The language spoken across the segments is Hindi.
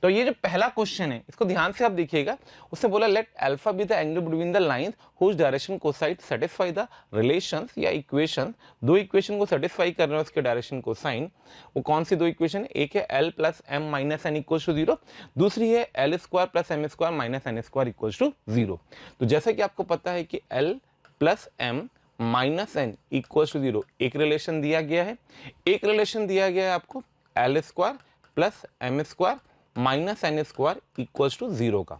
तो ये जो पहला क्वेश्चन है इसको ध्यान से आप देखिएगा, उसने बोला let alpha be the angle between the lines whose direction cosine satisfy the relations या इक्वेशन, दो इक्वेशन को सेटिस्फाई कर रहे हैं उसके डायरेक्शन कोसाइन। वो कौन सी दो इक्वेशन? एक है L plus M minus N equal to zero, दूसरी है L square plus M square minus N square equal to zero. तो जैसा कि आपको पता है कि L plus M minus N equal to zero एक रिलेशन दिया गया है, एक रिलेशन दिया गया है आपको L square plus M square minus N square equal to zero का,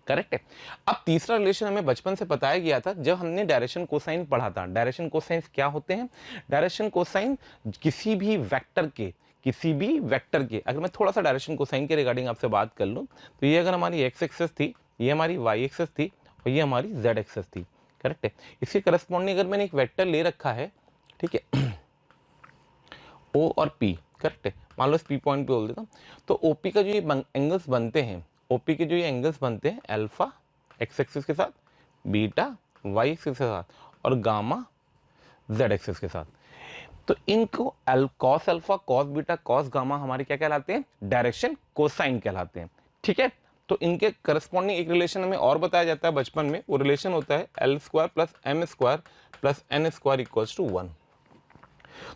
करेक्ट है। अब तीसरा रिलेशन हमें बचपन से बताया गया था जब हमने डायरेक्शन कोसाइन पढ़ा था। डायरेक्शन कोसाइन क्या होते हैं? डायरेक्शन कोसाइन किसी भी वेक्टर के अगर मैं थोड़ा सा डायरेक्शन कोसाइन के रिगार्डिंग आपसे बात कर लूं तो ये अगर हमारी एक्स एक्सेस थी, ये हमारी वाई एक्सेस थी और ये हमारी जेड एक्सेस थी, करेक्ट है। इसके करस्पॉन्डिंग अगर मैंने एक वेक्टर ले रखा है, ठीक है, ओ और पी, करेक्ट है, मान लो इस पी पॉइंट पे बोल देता हूँ, तो ओपी का जो ये एंगल्स बनते हैं, ओपी के जो ये एंगल्स बनते हैं अल्फा एक्स एक्सिस के साथ, बीटा वाई एक्सिस के साथ और गामा जेड एक्सिस के साथ, तो इनको cos alpha cos beta cos gamma हमारे क्या कहलाते हैं? डायरेक्शन कोसाइन कहलाते हैं, ठीक है। तो इनके करस्पॉन्डिंग एक रिलेशन हमें और बताया जाता है बचपन में, वो रिलेशन होता है L square plus M square plus N square equals to 1।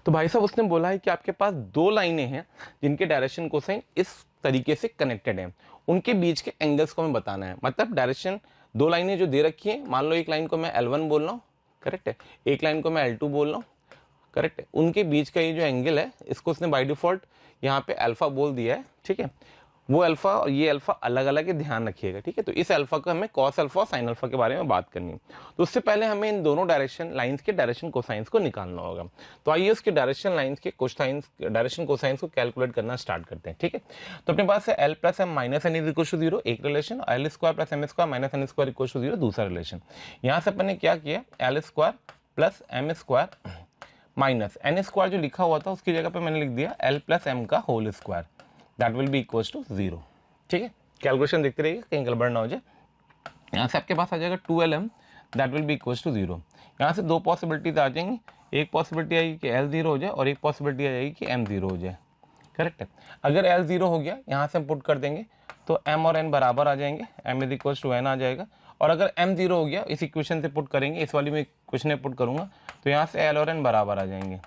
तो भाई साहब उसने बोला है कि आपके पास दो लाइनें हैं जिनके डायरेक्शन कोसाइन इस तरीके से कनेक्टेड हैं, उनके बीच के एंगल्स को हमें बताना है। मतलब डायरेक्शन दो लाइनें जो दे रखी हैं, मान लो एक लाइन को मैं L1 बोल रहा हूँ, करेक्ट है, एक लाइन को मैं L2 बोल रहा हूँ, करेक्ट है, उनके बीच का ये जो एंगल है इसको उसने बाय डिफॉल्ट यहाँ पे अल्फा बोल दिया है, ठीक है। वो अल्फा और ये अल्फा अलग अलग है, ध्यान रखिएगा, ठीक है। तो इस अल्फा को हमें कॉस अल्फा और साइन अल्फा के बारे में बात करनी है। तो उससे पहले हमें इन दोनों डायरेक्शन लाइंस के डायरेक्शन कोसाइंस को निकालना होगा। तो आइए उसके डायरेक्शन लाइंस के कोसाइंस डायरेक्शन कोसाइंस को कैलकुलेट करना स्टार्ट करते हैं, ठीक है। तो अपने पास है L plus M minus N is equal to zero एक relation, L square plus M square minus N square equal to zero दूसरा रिलेशन। यहाँ से अपन ने क्या किया, L square plus M square minus N square जो लिखा हुआ था उसकी जगह पे मैंने लिख दिया एल प्लस एम का whole square, that will be equal to zero, ठीक है। कैलकुलेशन देखते रहिए कहीं गड़बड़ ना हो जाए। यहाँ से आपके पास आ जाएगा 2lm that will be equal to zero. यहाँ से दो पॉसिबिलिटीज आ जाएंगी, एक पॉसिबिलिटी आएगी कि l जीरो हो जाए और एक पॉसिबिलिटी आ जाएगी कि m जीरो हो जाए, करेक्ट है। अगर l जीरो हो गया यहाँ से हम पुट कर देंगे तो m और n बराबर आ जाएंगे, m is equal to n आ जाएगा। और अगर m जीरो हो गया इस इक्वेशन से पुट करेंगे, इस वाली में इक्वेशन में पुट करूँगा तो यहाँ से l और n बराबर आ जाएंगे।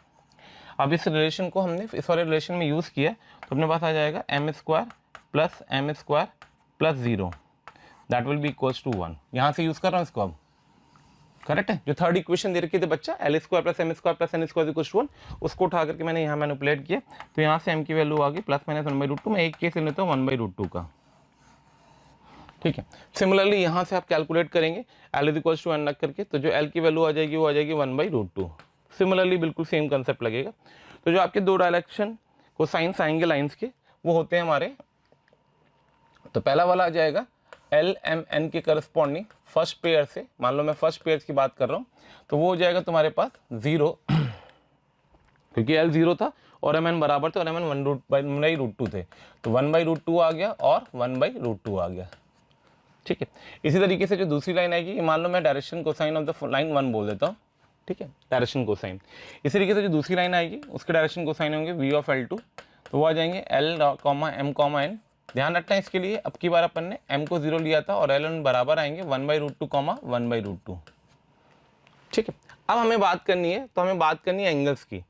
अब इस रिलेशन को हमने इस वाले रिलेशन में यूज़ किया तो अपने पास आ जाएगा M square plus M square plus zero that will be equals to 1। यहाँ से यूज़ कर रहा हूँ इसको अब, करेक्ट है। जो थर्ड इक्वेशन दे रखी थी बच्चा L square plus M square plus N square equals to 1, उसको उठा करके मैंने यहाँ मैनिपुलेट किया तो यहाँ से m की वैल्यू आ गई प्लस माइनस 1/√2। मैं एक केस ले लेता हूँ 1/√2 का, ठीक है। सिमिलरली यहाँ से आप कैलकुलेट करेंगे एल इज इक्वल्स टू 1 रख करके, तो जो एल की वैल्यू आ जाएगी वो आ जाएगी 1/√2। सिमिलरली बिल्कुल सेम कंसेप्ट लगेगा। तो जो आपके दो डायरेक्शन को साइंस आएंगे लाइंस के वो होते हैं हमारे, तो पहला वाला आ जाएगा एल एम एन के करस्पॉन्डिंग फर्स्ट पेयर से, मान लो मैं फर्स्ट पेयर की बात कर रहा हूँ तो वो हो जाएगा तुम्हारे पास जीरो क्योंकि एल जीरो था और एम एन बराबर थे और एम एन 1/√2 थे, तो 1/√2 आ गया और 1/√2 आ गया, ठीक है। इसी तरीके से जो दूसरी लाइन आएगी, मान लो मैं direction cosine of the line 1 बोल देता हूँ, ठीक है, डायरेक्शन कोसाइन। इसी तरीके से जो दूसरी लाइन आएगी उसके डायरेक्शन कोसाइन होंगे वी ऑफ L2, तो वो आ जाएंगे L comma M comma N। ध्यान रखना है इसके लिए, अब की बार अपन ने M को 0 लिया था और L N बराबर आएंगे 1/√2 कॉमा 1/√2, ठीक है। अब हमें बात करनी है, तो हमें बात करनी है एंगल्स की,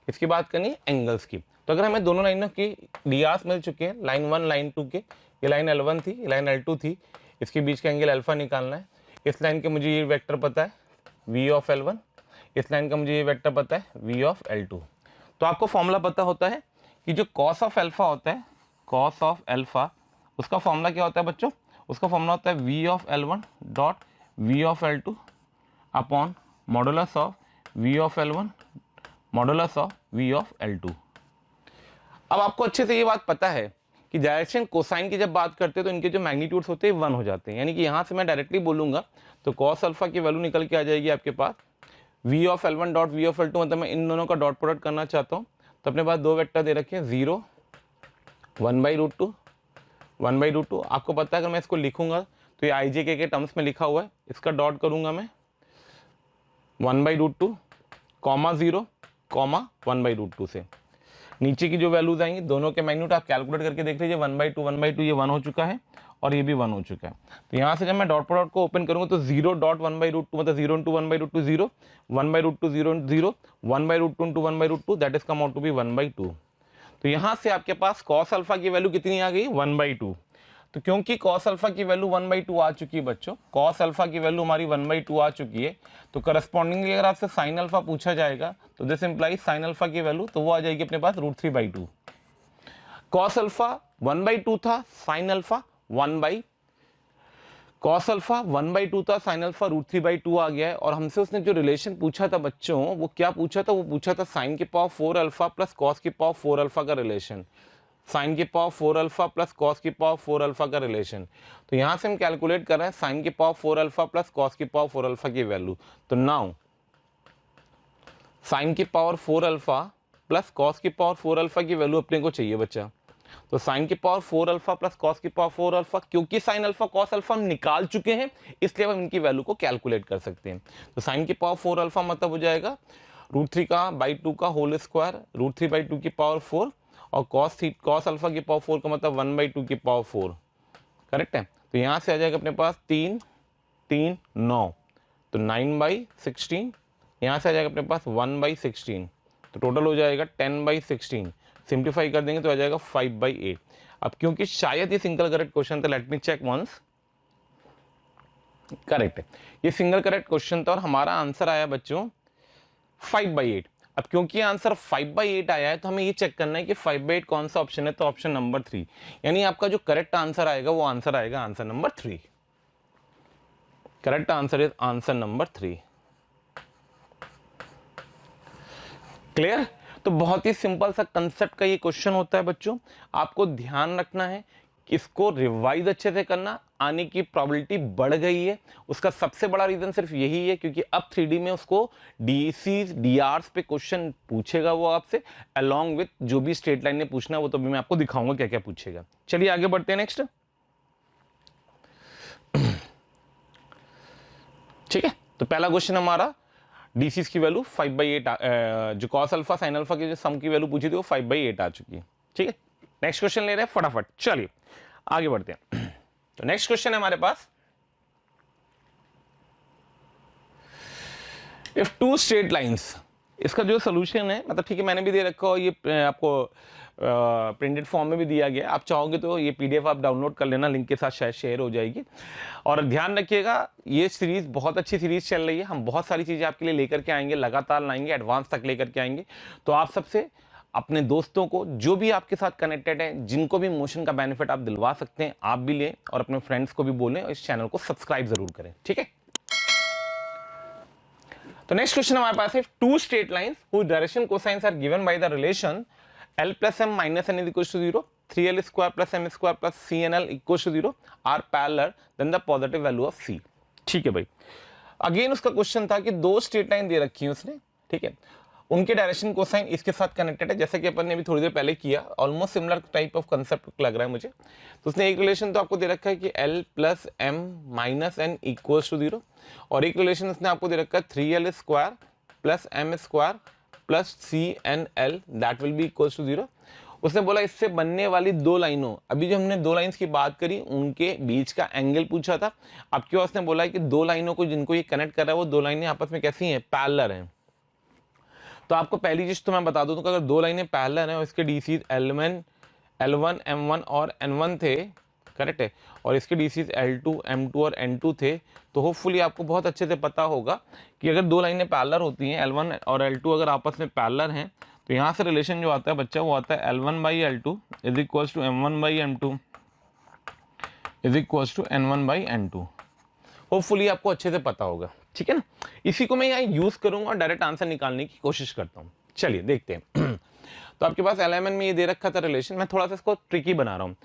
इसकी बात करनी है एंगल्स की। तो अगर हमें दोनों लाइनों की DRs मिल चुके हैं, लाइन 1 लाइन 2 के, ये लाइन L1 थी ये लाइन L2 थी, इसके बीच का एंगल अल्फा निकालना है। इस लाइन के मुझे ये वेक्टर पता है V ऑफ L1, इस लाइन का मुझे ये वेक्टर पता है V ऑफ L2। तो आपको फॉर्मूला पता होता है कि जो कॉस ऑफ अल्फा होता है, कॉस ऑफ अल्फा, उसका फॉर्मूला क्या होता है बच्चों, उसका फॉर्मूला होता है V of L1 dot V of L2 upon modulus of V of L1 modulus of V of L2। अब आपको अच्छे से ये बात पता है कि डायरेक्शन कोसाइन की जब बात करते हैं तो इनके जो मैग्नीट्यूड्स होते हैं 1 हो जाते हैं, यानी कि यहाँ से मैं डायरेक्टली बोलूँगा तो कॉस अल्फा की वैल्यू निकल के आ जाएगी आपके पास V of L1 dot V of L2, मतलब मैं इन दोनों का डॉट प्रोडक्ट करना चाहता हूँ तो अपने पास दो वेक्टर दे रखे हैं 0 1/√2 1/√2। आपको पता है अगर मैं इसको लिखूंगा तो ये IJK के टर्म्स में लिखा हुआ है, इसका डॉट करूंगा मैं 1/√2 कॉमा 0 कॉमा 1/√2 से। नीचे की जो वैल्यूज आएंगी दोनों के मैग्नीट्यूड आप कैलकुलेट करके देख लीजिए, 1/2 ये 1 हो चुका है और ये भी 1 हो चुका है। तो यहाँ से जब मैं डॉट प्रोडक्ट को ओपन करूंगा तो 0.1/√2 मतलब 0 × 1/√2 0, 1/√2 0 0, 1/√2 × 1/√2 that is come out to be 1/2। तो यहाँ से आपके पास कॉस अल्फा की वैल्यू कितनी आ गई, 1/2। तो क्योंकि कॉस अल्फा की वैल्यू 1/2 आ चुकी है बच्चों, कॉस अल्फा की वैल्यू हमारी 1/2 आ चुकी है, तो करस्पॉन्डिंगली अगर आपसे साइन अल्फा पूछा जाएगा तो दिस इंप्लाइज साइन अल्फा की वैल्यू तो वो आ जाएगी अपने पास √3/2। कॉस अल्फा 1/2 था, साइन अल्फा 1/2 था, साइन अल्फा √3/2 आ गया है। और हमसे उसने जो रिलेशन पूछा था बच्चों, वो क्या पूछा था, वो पूछा था साइन की पावर 4 अल्फा प्लस कॉस की पावर 4 अल्फा का रिलेशन, साइन की पावर 4 अल्फा प्लस कॉस की पावर 4 अल्फा का रिलेशन। तो यहां से हम कैलकुलेट कर रहे हैं साइन की पावर 4 अल्फा प्लस कॉस की पावर 4 अल्फा की वैल्यू। तो नाउ साइन की पावर 4 अल्फा प्लस कॉस की पावर 4 अल्फा की वैल्यू अपने को चाहिए बच्चा। तो साइन की पावर 4 अल्फा प्लस कॉस की पावर 4 अल्फा, क्योंकि साइन अल्फा कॉस अल्फा हम निकाल चुके हैं इसलिए हम इनकी वैल्यू को कैलकुलेट कर सकते हैं। तो साइन की पावर 4 अल्फा मतलब हो जाएगा √3/2 का होल स्क्वायर, √3/2 की पावर 4, और कॉस अल्फा की पावर 4 का मतलब 1/2 की पावर 4, करेक्ट है। तो यहां से आ जाएगा अपने पास 3 3 9, तो 9/16, यहां से आ जाएगा अपने पास 1/16, तो टोटल हो जाएगा 10/16। सिंप्लीफाई कर देंगे तो आ जाएगा 5/8। अब क्योंकि शायद ये सिंगल करेक्ट क्वेश्चन था, let me check once, correct है, ये सिंगल करेक्ट क्वेश्चन था और हमारा आंसर आया बच्चों 5/8। अब क्योंकि आंसर 5/8 आया है तो हमें ये चेक करना है कि 5/8 कौन सा ऑप्शन है, तो ऑप्शन नंबर 3, यानी आपका जो करेक्ट आंसर आएगा वो आंसर आएगा answer number 3। Correct answer is answer number 3। Clear? तो बहुत ही सिंपल सा कंसेप्ट का ये क्वेश्चन होता है बच्चों, आपको ध्यान रखना है कि इसको रिवाइज अच्छे से करना, आने की प्रोबेबिलिटी बढ़ गई है। उसका सबसे बड़ा रीजन सिर्फ यही है क्योंकि अब 3D में उसको डीसीज डीआरस पे क्वेश्चन पूछेगा वो आपसे, अलोंग विथ जो भी स्ट्रेट लाइन में पूछना है वो तो भी मैं आपको दिखाऊंगा क्या क्या पूछेगा। चलिए आगे बढ़ते हैं नेक्स्ट। ठीक है, तो पहला क्वेश्चन हमारा डीसीज की वैल्यू 5/8, जो कॉस अल्फा साइन अल्फा की जो सम की वैल्यू पूछी थी वो 5/8 आ चुकी है। ठीक है, नेक्स्ट क्वेश्चन ले रहे हैं फटाफट, चलिए आगे बढ़ते हैं। तो नेक्स्ट क्वेश्चन है हमारे पास, इफ टू स्ट्रेट लाइंस, इसका जो सोल्यूशन है मतलब ठीक है मैंने भी दे रखा हो, ये आपको प्रिंटेड फॉर्म में भी दिया गया, आप चाहोगे तो ये पीडीएफ आप डाउनलोड कर लेना, लिंक के साथ शायद शेयर हो जाएगी। और ध्यान रखिएगा ये सीरीज बहुत अच्छी सीरीज चल रही है, हम बहुत सारी चीजें आपके लिए लेकर के आएंगे, लगातार लाएंगे, एडवांस तक लेकर के आएंगे। तो आप सबसे अपने दोस्तों को जो भी आपके साथ कनेक्टेड है, जिनको भी मोशन का बेनिफिट आप दिलवा सकते हैं, आप भी लें और अपने फ्रेंड्स को भी बोलें और इस चैनल को सब्सक्राइब जरूर करें। ठीक है, तो नेक्स्ट क्वेश्चन हमारे पास है, two straight lines whose direction cosines are given by the relation L plus M minus N is equals to 0, 3L square plus M square plus CNL equals to 0 are parallel then the positive value of C। ठीक है भाई, अगेन उसका क्वेश्चन था कि दो स्ट्रेट लाइन दे रखी है उसने, ठीक है, उनके डायरेक्शन कोसाइन इसके साथ कनेक्टेड है, जैसे कि अपन ने अभी थोड़ी देर पहले किया, almost similar type of concept लग रहा है मुझे। तो उसने एक रिलेशन तो आपको दे रखा है कि L plus M minus N equals to 0, और एक रिलेशन उसने आपको दे रखा है 3L square plus M square plus CNL that will be equals to 0। उसने बोला इससे बनने वाली दो लाइनों, अभी जो हमने दो लाइंस की बात करी उनके बीच का एंगल पूछा था, अब क्यों उसने बोला है कि दो लाइनों को जिनको ये कनेक्ट कर रहा है वो दो लाइनें आपस में कैसी हैं, पैरेलल हैं। तो आपको पहली चीज तो मैं बता दूं तो अगर दो लाइनें पैरेलल हैं और इसके डीसीज L1 M1 और N1 थे, करेक्ट है, और इसके डीसीज L2 M2 और N2 थे, तो होपफुली आपको बहुत अच्छे से पता होगा कि अगर दो लाइनें पैरेलल होती हैं, L1 और L2 अगर आपस में पैरेलल हैं, तो यहाँ से रिलेशन जो आता है बच्चा वो आता है L1/L2 is equals to M1/M2 is equals to N1/N2। Hopefully आपको अच्छे से पता होगा, ठीक है ना। इसी को मैं यहाँ यूज करूंगा और डायरेक्ट आंसर निकालने की कोशिश करता हूँ। चलिए देखते हैं। तो आपके पास LMN में ये दे रखा था रिलेशन, मैं थोड़ा सा इसको ट्रिकी बना रहा हूँ।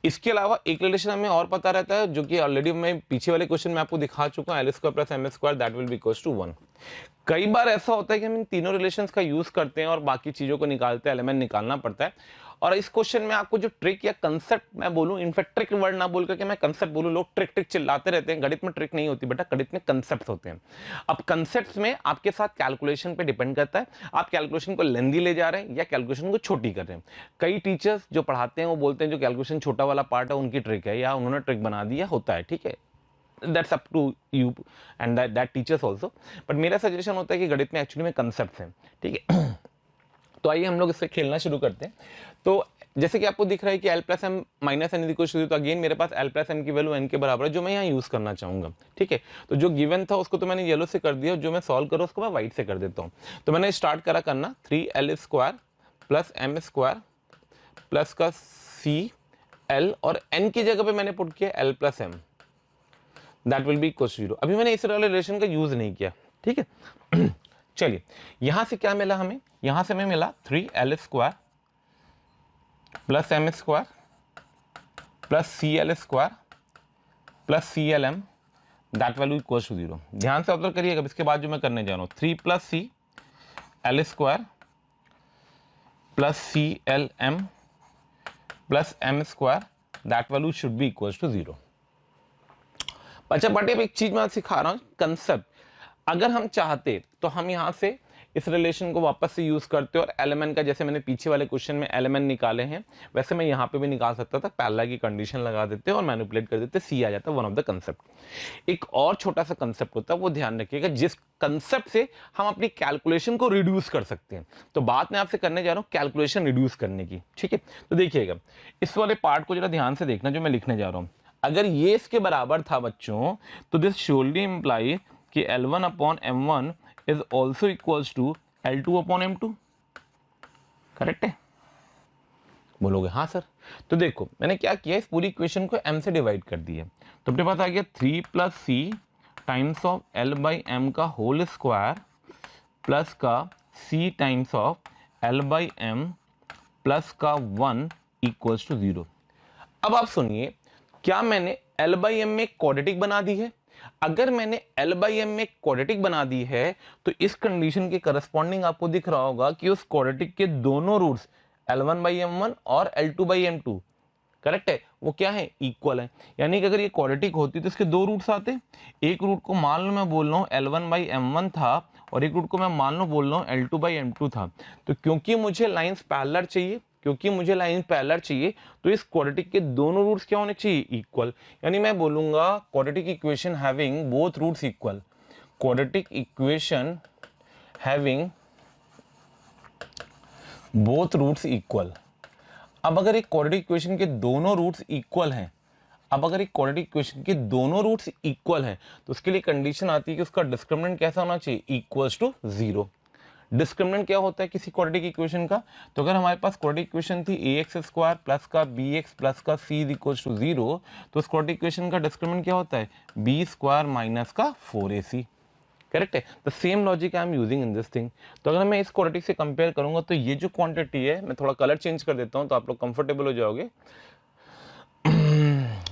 इसके अलावा एक रिलेशन हमें और पता रहता है जो कि ऑलरेडी मैं पीछे वाले क्वेश्चन में आपको दिखा चुका हूँ, L² + M² that will be equals to 1। कई बार ऐसा होता है कि हम इन तीनों रिलेशंस का यूज करते हैं और बाकी चीजों को निकालते हैं, LMN निकालना पड़ता है, और इस क्वेश्चन में आपको जो ट्रिक या कंसेप्ट मैं बोलूं, इनफैक्ट ट्रिक वर्ड ना बोल करके मैं कंसेप्ट बोलूं, लोग ट्रिक ट्रिक चिल्लाते रहते हैं, गणित में ट्रिक नहीं होती बेटा, गणित में कंसेप्ट होते हैं। अब कंसेप्ट में आपके साथ कैलकुलेशन पे डिपेंड करता है, आप कैलकुलेशन को लेंदी ले जा रहे हैं या कैलकुलेशन को छोटी कर रहे हैं। कई टीचर्स जो पढ़ाते हैं वो बोलते हैं जो कैलकुलेशन छोटा वाला पार्ट है उनकी ट्रिक है, या उन्होंने ट्रिक बना दिया, होता है, ठीक है, that's up to you and that teachers also. But मेरा सजेशन होता है कि गणित में एक्चुअली में कंसेप्ट हैं, ठीक है। तो आइए हम लोग इससे खेलना शुरू करते हैं। तो जैसे कि आपको दिख रहा है कि l plus M minus N equal to, तो अगेन मेरे पास l प्लस एम की वैल्यू n के बराबर है, जो मैं यहाँ यूज करना चाहूंगा, ठीक है। तो जो गिवन था उसको तो मैंने येलो से कर दिया, जो मैं सॉल्व करूँ उसको मैं व्हाइट से कर देता हूँ। तो मैंने स्टार्ट करा करना 3l square plus M square plus का सी एल, और n की जगह पे मैंने पुट किया l plus M, that will be equal to 0। अभी मैंने इस वाले रिलेशन का यूज नहीं किया, ठीक है। चलिए यहां से क्या मिला हमें, यहां से हमें मिला 3l square plus M square plus C L square plus C L M, that value equal to 0। ध्यान से ऑब्जर्व करिएगा, इसके बाद जो मैं करने जा रहा हूं 3 plus C L square plus C L M plus M square, that value should be equal to 0। अच्छा बट अब एक चीज मैं सिखा रहा हूं, कंसेप्ट। अगर हम चाहते तो हम यहां से इस रिलेशन को वापस से यूज करते और एलिमेंट का, जैसे मैंने पीछे वाले क्वेश्चन में एलिमेंट निकाले हैं वैसे मैं यहां पे भी निकाल सकता था, पैरेलल की कंडीशन लगा देते और मैनिपुलेट कर देते, सी आ जाता, वन ऑफ द कंसेप्ट। एक और छोटा सा कंसेप्ट होता है, वो ध्यान रखिएगा, जिस कंसेप्ट से हम अपनी कैलकुलेशन को रिड्यूस कर सकते हैं। तो बात मैं आपसे करने जा रहा हूं कैलकुलेशन रिड्यूस करने की, ठीक है। तो देखिएगा इस वाले पार्ट को जरा ध्यान से देखना जो मैं लिखने जा रहा हूं। अगर ये इसके बराबर था बच्चों, तो दिस श्योरली इंप्लाई कि L1 upon M1 is also equals to L2 upon M2, correct है? बोलोगे हाँ सर। तो देखो मैंने क्या किया, इस पूरी इक्वेशन को m से डिवाइड कर दिया, तो अपने पास आ गया 3 plus C times of L by M का होल स्क्वायर प्लस का c times of L by M plus का 1 इक्वल्स टू 0। अब आप सुनिए, क्या मैंने L बाई एम में क्वाड्रेटिक बना दी है? अगर मैंने L बाई एम में क्वाड्रेटिक बना दी है तो इस कंडीशन के करस्पॉन्डिंग आपको दिख रहा होगा कि उस क्वाड्रेटिक के दोनों रूट्स L1 बाई M1 और L2 बाई M2, करेक्ट है, वो क्या है, इक्वल है। यानी कि अगर ये क्वाड्रेटिक होती तो इसके दो रूट्स आते, एक रूट को मान लो मैं बोल रहा हूँ L1 बाई M1 था और एक रूट को मैं मान लो बोल रहा हूँ L2 बाई M2 था। तो क्योंकि मुझे लाइंस पैरेलल चाहिए, तो इस क्वाड्रेटिक के दोनों रूट्स क्या होने चाहिए, इक्वल। यानी मैं बोलूंगा quadratic equation having both roots equal, quadratic equation having both roots equal. अब अगर एक क्वाड्रेटिक इक्वेशन के दोनों रूट्स इक्वल हैं, तो उसके लिए कंडीशन आती है कि उसका डिस्क्रिमिनेंट कैसा होना चाहिए, इक्वल्स टू 0। डिस्क्रिमिनेंट क्या होता है किसी क्वाड्रेटिक इक्वेशन का? तो अगर हमारे पास क्वाड्रेटिक इक्वेशन थी ax स्क्वायर प्लस का bx प्लस का c इक्वल्स टू 0, तो उस क्वाड्रेटिक इक्वेशन का डिस्क्रिमिनेंट क्या होता है, b स्क्वायर माइनस का 4ac, करेक्ट है। The same logic I am using in this thing. तो अगर मैं इस क्वाड्रेटिक से कंपेयर करूंगा तो ये जो क्वांटिटी है, मैं थोड़ा कलर चेंज कर देता हूं तो आप लोग कंफर्टेबल हो जाओगे,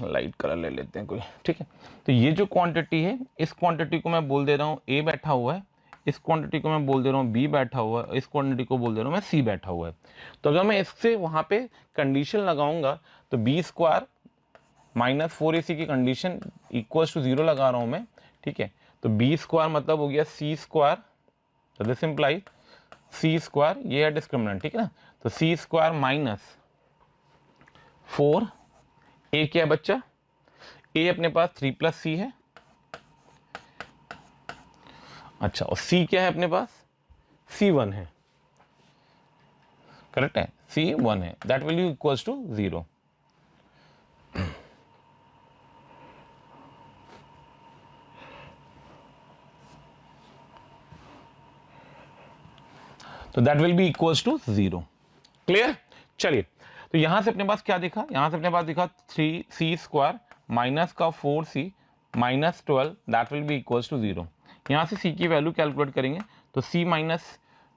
लाइट कलर ले लेते हैं कोई, ठीक है। तो ये जो क्वांटिटी है, इस क्वांटिटी को मैं बोल दे रहा हूँ a बैठा हुआ है, इस क्वांटिटी को मैं बोल दे रहा हूँ b बैठा हुआ है, इस क्वांटिटी को बोल दे रहा हूँ मैं c बैठा हुआ है। तो अगर मैं इससे वहां पे कंडीशन लगाऊंगा तो b स्क्वायर माइनस 4ac की कंडीशन इक्वल्स टू 0 लगा रहा हूं मैं, ठीक है। तो b स्क्वायर मतलब हो गया c स्क्वायर, तो दिस इंप्लाई c स्क्वायर, ये है डिस्क्रिमिनेंट, ठीक है ना। तो c स्क्वायर माइनस 4, a क्या है बच्चा, a अपने पास 3 प्लस c है, अच्छा, और c क्या है अपने पास, c1 है, करेक्ट है, c1 है, that will be equals to 0। तो that will be equals to 0, clear. चलिए तो यहां से अपने पास क्या दिखा, यहां से अपने पास दिखा 3c स्क्वायर माइनस का 4c minus 12, that will be equals to 0। यहां से c की वैल्यू कैलकुलेट करेंगे तो c माइनस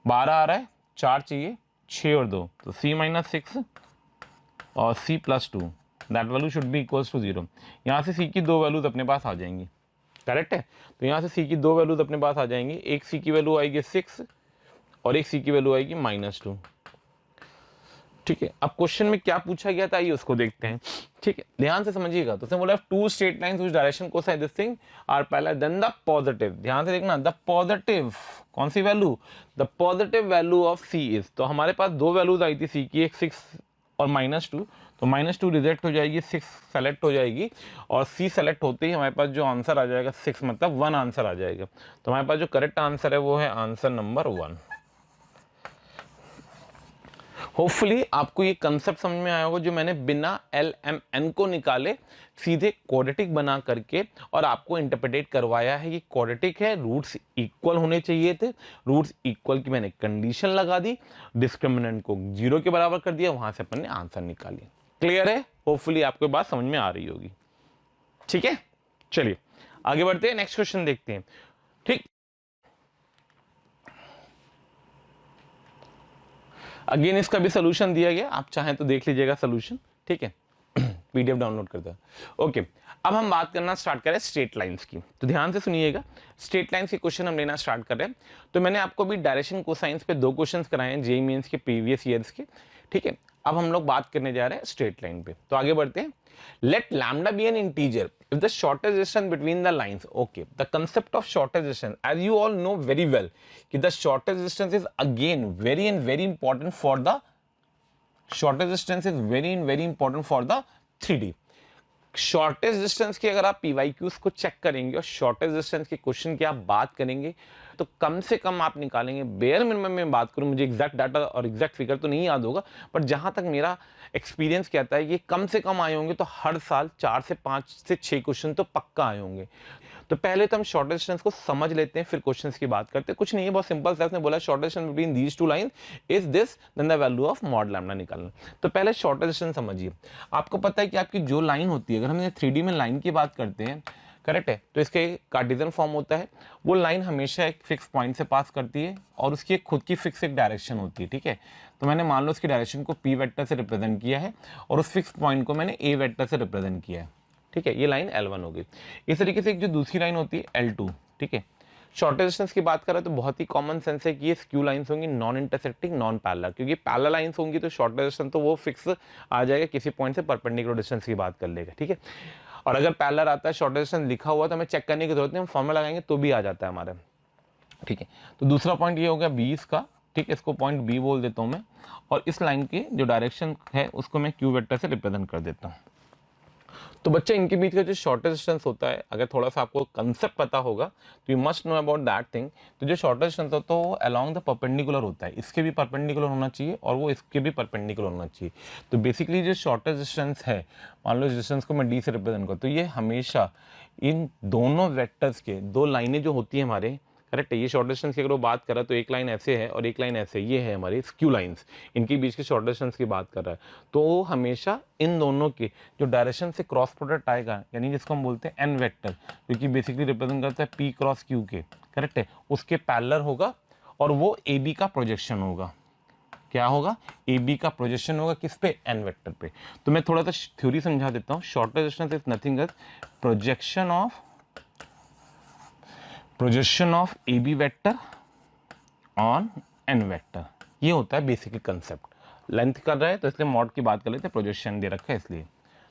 12 आ रहा है, 4 चाहिए, 6 और 2, तो c माइनस 6 और c plus 2, that value should be equals to 0। यहाँ से c की दो वैल्यूज अपने पास आ जाएंगी, करेक्ट है। तो यहाँ से c की दो वैल्यूज अपने पास आ जाएंगी, एक c की वैल्यू आएगी 6 और एक c की वैल्यू आएगी -2, ठीक है, अब क्वेश्चन में क्या पूछा गया था आइए उसको देखते हैं। ठीक है, ध्यान से समझिएगा। तो उसने बोला two straight lines which direction cosine this thing are parallel then the positive, ध्यान से देखना, द पॉजिटिव कौन सी value, the positive value of C is, तो हमारे पास दो वैल्यूज आई थी सी की, एक 6 और -2, तो -2 रिजेक्ट हो जाएगी, 6 सेलेक्ट हो जाएगी, और सी सेलेक्ट होते ही हमारे पास जो आंसर आ जाएगा 6 मतलब 1 आंसर आ जाएगा। तो हमारे पास जो करेक्ट आंसर है वो है आंसर नंबर 1। होपफुली आपको ये कंसेप्ट समझ में आया होगा, जो मैंने बिना LMN को निकाले सीधे क्वाड्रेटिक बना करके और आपको इंटरप्रेट करवाया है। ये क्वाड्रेटिक है, रूट्स इक्वल होने चाहिए थे, रूट्स इक्वल की मैंने कंडीशन लगा दी, डिस्क्रिमिनेंट को 0 के बराबर कर दिया, वहां से अपन ने आंसर निकाली। क्लियर है? होपफुली आपको बात समझ में आ रही होगी। ठीक है, चलिए आगे बढ़ते हैं, नेक्स्ट क्वेश्चन देखते हैं। ठीक, अगेन इसका भी सोल्यूशन दिया गया, आप चाहें तो देख लीजिएगा सोल्यूशन। ठीक है, PDF डाउनलोड करता है। ओके, अब हम बात करना स्टार्ट करें स्ट्रेट लाइंस की, तो ध्यान से सुनिएगा। स्ट्रेट लाइंस के क्वेश्चन हम लेना स्टार्ट कर रहे हैं। तो मैंने आपको भी डायरेक्शन कोसाइंस पे 2 क्वेश्चंस कराए हैं जेईई मेंस के प्रीवियस ईयर्स के। ठीक है, अब हम लोग बात करने जा रहे हैं स्ट्रेट लाइन पे, तो आगे बढ़ते हैं। Let lambda be an integer if the shortest distance between the lines, okay, the concept of shortest distance, as you all know very well, कि the shortest distance is again very and very important for the shortest distance is very and very important for the 3D। Shortest distance की अगर आप PYQs को चेक करेंगे और शॉर्टेस्ट डिस्टेंस के क्वेश्चन की आप बात करेंगे तो कम से कम आप निकालेंगे, बेयर मिनिमम में बात करूं, मुझे एग्जैक्ट डाटा और एग्जैक्ट फिगर तो नहीं याद होगा, पर जहां तक मेरा एक्सपीरियंस कहता है ये कम से कम आए होंगे तो हर साल 4 से 5 से 6 क्वेश्चन तो पक्का आए होंगे। तो पहले तो हम शॉर्टेस्ट डिस्टेंस को समझ लेते हैं, फिर क्वेश्चंस की बात करते हैं। कुछ नहीं है, बहुत सिंपल सा, उसने बोला shortest distance between these two line is this, then the value of mod lambda निकालना। तो पहले शॉर्टेस्ट डिस्टेंस समझिए। आपको पता है कि आपकी जो लाइन होती है, अगर हम 3D में लाइन की बात करते हैं, करेक्ट है, तो इसके कार्टेशियन फॉर्म होता है। वो लाइन हमेशा एक फिक्स पॉइंट से पास करती है और उसकी एक खुद की फिक्स एक डायरेक्शन होती है। ठीक है, तो मैंने मान लो उसकी डायरेक्शन को P वेक्टर से रिप्रेजेंट किया है और उस फिक्स पॉइंट को मैंने A वेक्टर से रिप्रेजेंट किया है। ठीक है, ये लाइन L1 होगी। इस तरीके से एक जो दूसरी लाइन होती है L2। ठीक है, शॉर्टेस्ट डिस्टेंस की बात करें तो बहुत ही कॉमन सेंस है कि ये स्क्यू लाइंस होंगी, नॉन इंटरसेक्टिंग, नॉन पैरेलल, क्योंकि पैरेलल लाइंस होंगी तो शॉर्टेस्ट डिस्टेंस तो वो फिक्स आ जाएगा, किसी पॉइंट से परपेंडिकुलर डिस्टेंस की बात कर लेगा। ठीक है, और अगर पैरेलल आता है शॉर्टेस्ट डिस्टेंस लिखा हुआ तो हमें चेक करने की जरूरत नहीं, हम फॉर्मूला लगाएंगे तो भी आ जाता है हमारे। ठीक है, तो दूसरा पॉइंट ये हो गया 20 का। ठीक है, इसको पॉइंट B बोल देता हूं मैं, और इस लाइन की जो डायरेक्शन है उसको मैं Q वेक्टर से रिप्रेजेंट कर देता हूं। तो बच्चे इनके बीच का जो शॉर्टेस्ट डिस्टेंस होता है, अगर थोड़ा सा आपको कंसेप्ट पता होगा तो you must know about that thing. तो जो शॉर्टेस्ट डिस्टेंस होता है वो अलोंग द परपेंडिकुलर होता है, इसके भी परपेंडिकुलर होना चाहिए और वो इसके भी परपेंडिकुलर होना चाहिए। तो बेसिकली जो शॉर्टेस्ट डिस्टेंस है, मान लो इस डिस्टेंस को मैं D से रिप्रेजेंट करूँ, तो ये हमेशा इन दोनों वेक्टर्स के दो लाइनें जो होती हैं हमारे, करेक्ट है, ये शॉर्ट डिस्टेंस की अगर वो बात कर रहा है तो एक लाइन ऐसे है और एक लाइन ऐसे, ये है हमारी स्क्यू लाइंस, इनके बीच के शॉर्ट डिस्टेंस की बात कर रहा है। तो वो हमेशा इन दोनों के जो डायरेक्शन से क्रॉस प्रोडक्ट आएगा, यानी जिसको हम बोलते हैं N वेक्टर, जो कि बेसिकली रिप्रेजेंट करता है P क्रॉस Q के, करेक्ट है, उसके पैरेलल होगा और वो AB का प्रोजेक्शन होगा। क्या होगा? AB का प्रोजेक्शन होगा किस पे? N वेक्टर पे। तो मैं थोड़ा सा थ्योरी समझा देता हूँ। Shortest distance is nothing else projection of AB vector on N vector, ये होता है बेसिकली कंसेप्ट। लेंथ कर रहा है तो इसलिए मॉड की बात कर लेते हैं, प्रोजेक्शन दे रखा है इसलिए।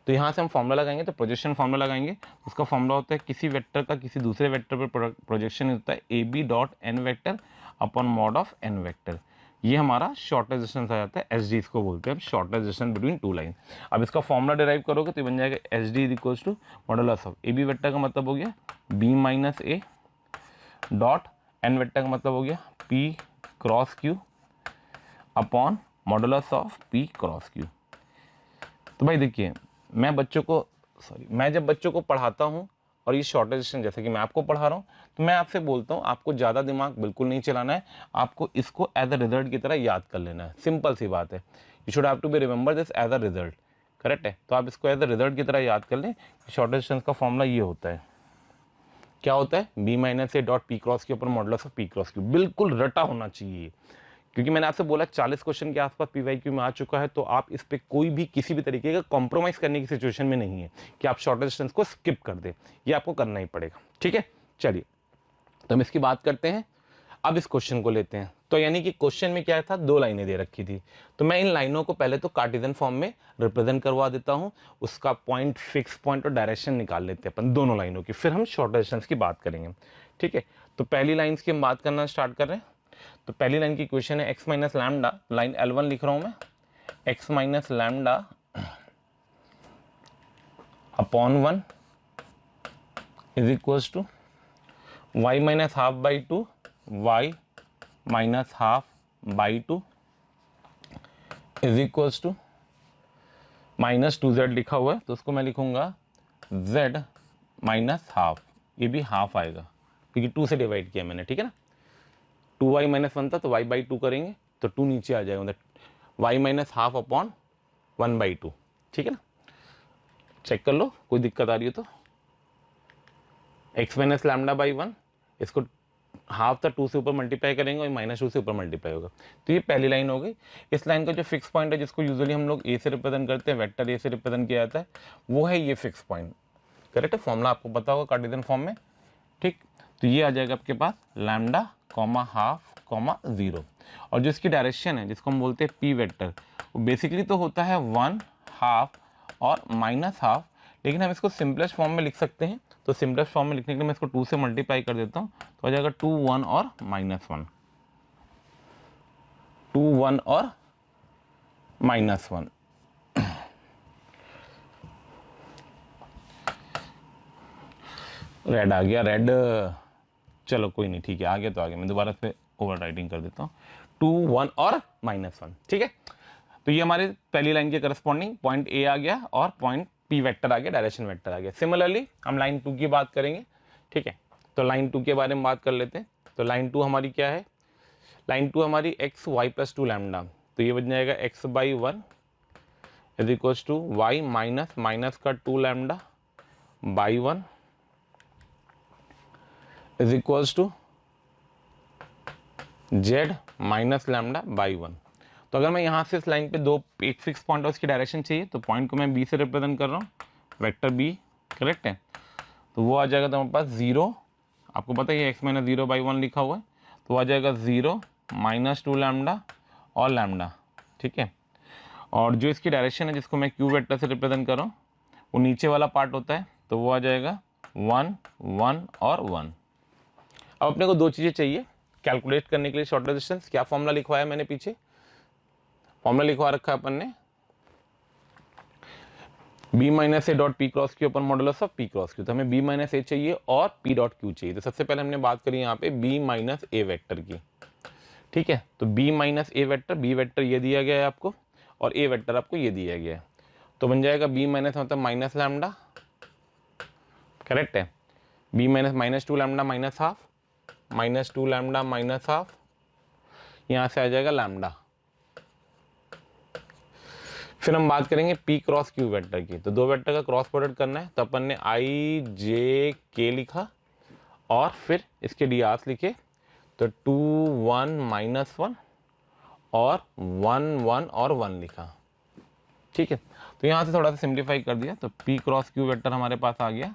तो यहाँ से हम फॉर्मूला लगाएंगे, तो प्रोजेक्शन फॉर्मूला लगाएंगे, उसका फॉर्मूला होता है किसी वेक्टर का किसी दूसरे वेक्टर पर प्रोजेक्शन होता है AB dot N vector upon mod of N vector. ये हमारा शॉर्टेस्ट डिस्टेंस आ जाता है, SD इसको बोलते हैं, shortest distance between two line. अब इसका फॉर्मूला डिराइव करोगे तो बन जाएगा SD is equals to modulus of AB vector का मतलब हो गया B minus A dot N vector का मतलब हो गया P cross Q upon modulus of P cross Q। तो भाई देखिए, मैं जब बच्चों को पढ़ाता हूँ और ये शॉर्टेज डिस्टेंस जैसे कि मैं आपको पढ़ा रहा हूँ, तो मैं आपसे बोलता हूँ आपको ज़्यादा दिमाग बिल्कुल नहीं चलाना है, आपको इसको एज अ रिजल्ट की तरह याद कर लेना है। सिंपल सी बात है, you should have to be remember this as a result, correct है। तो आप इसको एज अ रिजल्ट की तरह याद कर लें कि शॉर्टेज डिस्टेंस का फॉर्मूला ये होता है, क्या होता है? B minus A dot P cross Q ऊपर modulus of P cross Q। बिल्कुल रटा होना चाहिए, क्योंकि मैंने आपसे बोला 40 क्वेश्चन के आसपास PYQ में आ चुका है, तो आप इस पे कोई भी किसी भी तरीके का कॉम्प्रोमाइज करने की सिचुएशन में नहीं है कि आप शॉर्टेज डिस्टेंस को स्किप कर दें, ये आपको करना ही पड़ेगा। ठीक है, चलिए तो हम इसकी बात करते हैं। अब इस क्वेश्चन को लेते हैं। तो यानी कि क्वेश्चन में क्या था, 2 लाइनें दे रखी थी, तो मैं इन लाइनों को पहले तो कार्टेशियन फॉर्म में रिप्रेजेंट करवा देता हूं, उसका पॉइंट, फिक्स पॉइंट और डायरेक्शन निकाल लेते हैं अपन दोनों लाइनों की, फिर हम शॉर्ट डिस्टेंस की बात करेंगे। ठीक है, तो पहली लाइन्स की हम बात करना स्टार्ट कर रहे हैं। तो पहली लाइन की इक्वेशन है x minus lambda, line L1 लिख रहा हूं मैं, x minus lambda upon 1 is equals to y minus half by 2 y minus half by 2 is equals to minus 2z लिखा हुआ है, तो उसको मैं लिखूंगा z माइनस हाफ, ये भी हाफ आएगा क्योंकि 2 से डिवाइड किया मैंने, ठीक है ना। 2y माइनस 1 था तो y बाई 2 करेंगे तो 2 नीचे आ जाएगा, y minus half upon 1 by 2, ठीक है ना। चेक कर लो, कोई दिक्कत आ रही हो तो। x माइनस लैम्डा बाई 1, इसको हाफ था 2 से ऊपर मल्टीप्लाई करेंगे और माइनस 2 से ऊपर मल्टीप्लाई होगा, तो ये पहली लाइन हो गई। इस लाइन का जो फिक्स पॉइंट है, जिसको यूजुअली हम लोग ए से रिप्रेजेंट करते हैं, वेक्टर ए से रिप्रेजेंट किया जाता है, वो है ये फिक्स पॉइंट। करेक्ट है, फॉर्मूला आपको पता होगा कार्टेशियन फॉर्म में, ठीक। तो ये आ जाएगा आपके पास लैम्डा कॉमा हाफ कॉमा 0, और जो इसकी डायरेक्शन है, जिसको हम बोलते हैं पी वेक्टर, वो बेसिकली तो होता है 1 हाफ और माइनस हाफ, लेकिन हम इसको सिंपलेस्ट फॉर्म में लिख सकते हैं। तो सिंपलेस्ट फॉर्म में लिखने के लिए मैं इसको 2 से मल्टीप्लाई कर देता हूँ, तो आ जाएगा 2 1 और माइनस 1, 2 1 और माइनस 1। रेड आ गया, रेड, चलो कोई नहीं, ठीक है, आ गया तो आ गया, मैं दोबारा से ओवर राइटिंग कर देता हूँ, 2 1 और माइनस 1, ठीक है। तो ये हमारे पहली लाइन के करस्पॉन्डिंग पॉइंट ए आ गया और पॉइंट पी वेक्टर आ गया, डायरेक्शन वेक्टर आ गया। सिमिलरली हम लाइन 2 की बात करेंगे, ठीक है। तो लाइन 2 के बारे में बात कर लेते हैं। तो लाइन 2 हमारी क्या है, लाइन 2 हमारी एक्स वाई प्लस 2 लैम्डा, तो ये बन जाएगा X by 1 is equals to Y minus minus का 2 lambda by 1 is equals to Z minus lambda by 1। तो अगर मैं यहाँ से इस लाइन पे एक फिक्स पॉइंट और उसकी डायरेक्शन चाहिए, तो पॉइंट को मैं बी से रिप्रेजेंट कर रहा हूँ, वेक्टर बी, करेक्ट है। तो वो आ जाएगा तुम्हारे पास 0, आपको पता है ये x माइनस 0 बाई 1 लिखा हुआ है, तो आ जाएगा 0 माइनस 2 लैम्डा और लैम्डा, ठीक है। और जो इसकी डायरेक्शन है, जिसको मैं क्यू वेक्टर से रिप्रेजेंट कर रहा हूँ, वो नीचे वाला पार्ट होता है, तो वो आ जाएगा 1 1 और 1। अब अपने को 2 चीज़ें चाहिए कैलकुलेट करने के लिए शॉर्टर डिस्टेंस। क्या फॉर्मूला लिखवाया मैंने पीछे, फॉर्मूला लिखवा रखा है अपन ने, B minus A dot P cross Q upon modulus of P cross Q. तो हमें बी माइनस ए चाहिए और पी डॉट क्यू चाहिए। तो सबसे पहले हमने बात करी यहाँ पे बी माइनस ए वेक्टर की, ठीक है। तो B minus A vector, B vector ये दिया गया है आपको और ए वेक्टर आपको ये दिया गया है, तो बन जाएगा बी माइनस मतलब माइनस लैम्डा, करेक्ट है। B minus minus 2 lambda minus half, minus 2 lambda minus half, यहाँ से आ जाएगा लैम्डा। फिर हम बात करेंगे पी क्रॉस क्यू वेक्टर की। तो 2 वेक्टर का क्रॉस प्रोडक्ट करना है, तो अपन ने आई जे के लिखा और फिर इसके डी आर्स लिखे, तो 2 1 माइनस 1 और 1 1 और 1 लिखा, ठीक है। तो यहाँ से थोड़ा सा सिंप्लीफाई कर दिया, तो पी क्रॉस क्यू वेक्टर हमारे पास आ गया,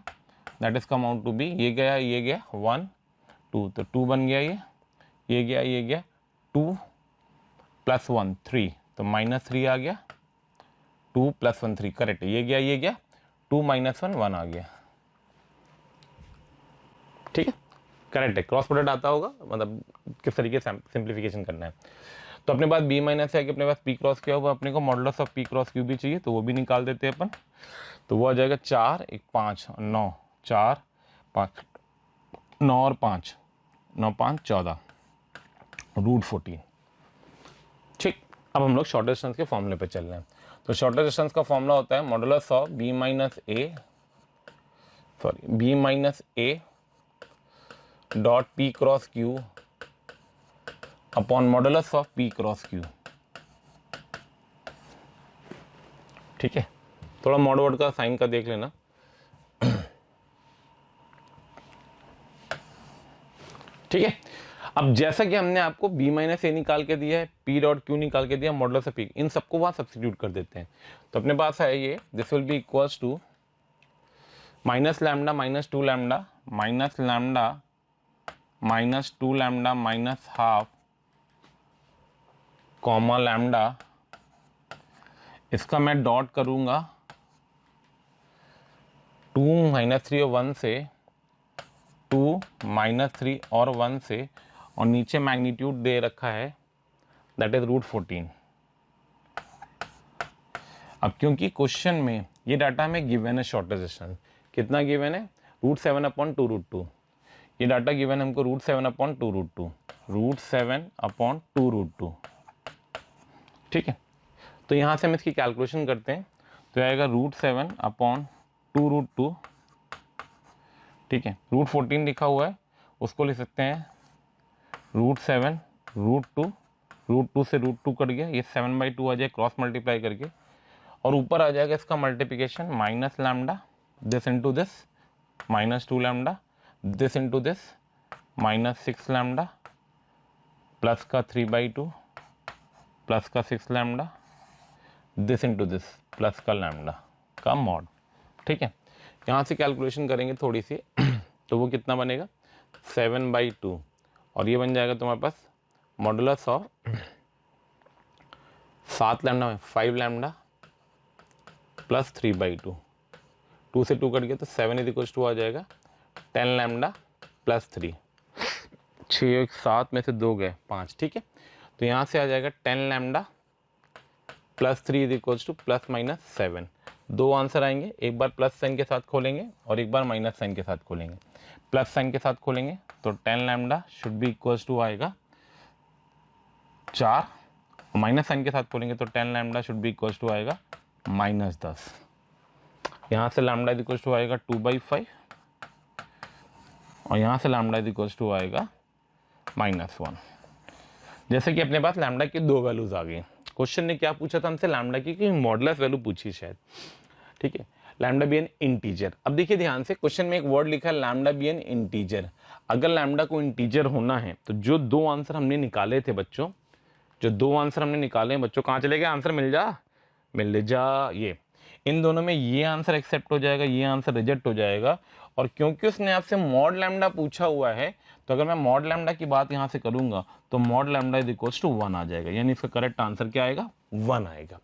that is come out to be, ये गया 1 2, तो 2 बन गया, ये गया 2 प्लस 1 3, तो माइनस 3 आ गया, 2 प्लस 1 3, करेक्ट है, ये गया 2 माइनस 1 1 आ गया, ठीक है, करेक्ट है। क्रॉस प्रोडक्ट आता होगा, मतलब किस तरीके से सिंप्लीफिकेशन करना है। तो अपने पास बी माइनस है कि अपने पास पी क्रॉस क्या होगा, अपने को modulus of P cross Q भी चाहिए, तो वो भी निकाल देते हैं अपन। तो वो आ जाएगा 4 1 5 9, 4 5 9 और 5 9 5 14 रूट 14, ठीक। अब हम लोग शॉर्ट डिस्टेंस के फॉर्मूले पे चल रहे हैं। तो शॉर्टर डिस्टेंस का फॉर्मूला होता है modulus of B minus A dot P cross Q upon modulus of P cross Q, ठीक है। थोड़ा मॉड वर्ड का साइन का देख लेना, ठीक है। अब जैसा कि हमने आपको b माइनस ए निकाल के दिया है, p डॉट क्यू निकाल के दिया, मॉडुलस ऑफ p, इन सबको वहां सब्स्टिट्यूट कर देते हैं। तो अपने पास है ये, this will be equals to minus lambda minus 2 lambda minus lambda minus 2 lambda minus half comma lambda, इसका मैं डॉट करूंगा 2 माइनस 3 और 1 से, 2 माइनस 3 और 1 से, और नीचे मैग्नीट्यूड दे रखा है दैट इज √14। अब क्योंकि क्वेश्चन में ये डाटा हमें गिवन है शॉर्टेस्ट डिस्टेंस, कितना गिवन है, √7/2√2। ये डाटा गिवन है हमको √7/2√2, √7/2√2, ठीक है। तो यहाँ से हम इसकी कैलकुलेशन करते हैं, तो आएगा √7/2√2, ठीक है। √14 लिखा हुआ है, उसको लिख सकते हैं √7 √2, √2 से √2 कट गया, ये 7/2 आ जाए क्रॉस मल्टीप्लाई करके, और ऊपर आ जाएगा इसका multiplication minus lambda this into this, minus 2 lambda this into this, minus 6 lambda plus का 3/2 प्लस का 6 lambda this into this plus का लैम्डा का मॉड, ठीक है। यहाँ से कैलकुलेशन करेंगे थोड़ी सी तो वो कितना बनेगा 7/2, और ये बन जाएगा तुम्हारे पास मॉडुलस ऑफ 7 लैम्डा में 5 लैम्डा प्लस 3/2, 2 से 2 कट गया तो 7 = आ जाएगा 10 लैम्डा प्लस 3, 6 7 में से 2 गए 5, ठीक है। तो यहाँ से आ जाएगा 10 लैम्डा प्लस 3 = प्लस माइनस 7। दो आंसर आएंगे, एक बार प्लस साइन के साथ खोलेंगे और एक बार माइनस साइन के साथ खोलेंगे। प्लस साइन के साथ खोलेंगे तो 10 lambda should be equals to आएगा 4, और माइनस साइन के साथ खोलेंगे तो 10 lambda should be equals to आएगा -10। यहाँ से लैम्डा इक्वल्स टू आएगा 2/5, और यहाँ से लैम्डा इक्वल्स टू आएगा -1। जैसे कि अपने पास लैम्डा की 2 वैल्यूज आ गई। क्वेश्चन ने क्या पूछा था हमसे, लैम्डा की मॉडुलस वैल्यू पूछी शायद, ठीक है। Lambda be an integer. अब देखिए ध्यान से, क्वेश्चन में एक वर्ड लिखा है लैम्डा बी एन इंटीजर। अगर लैम्डा को इंटीजर होना है तो जो 2 आंसर हमने निकाले थे बच्चों, जो 2 आंसर हमने निकाले हैं बच्चों, कहाँ चले गए आंसर, मिल जा, ये इन दोनों में ये आंसर एक्सेप्ट हो जाएगा, ये आंसर रिजेक्ट हो जाएगा। और क्योंकि उसने आपसे मॉड लैम्डा पूछा हुआ है, तो अगर मैं मॉड लैम्डा की बात यहाँ से करूंगा तो मॉड लैम्डा = 1 आ जाएगा, यानी इसका करेक्ट आंसर क्या आएगा, 1 आएगा।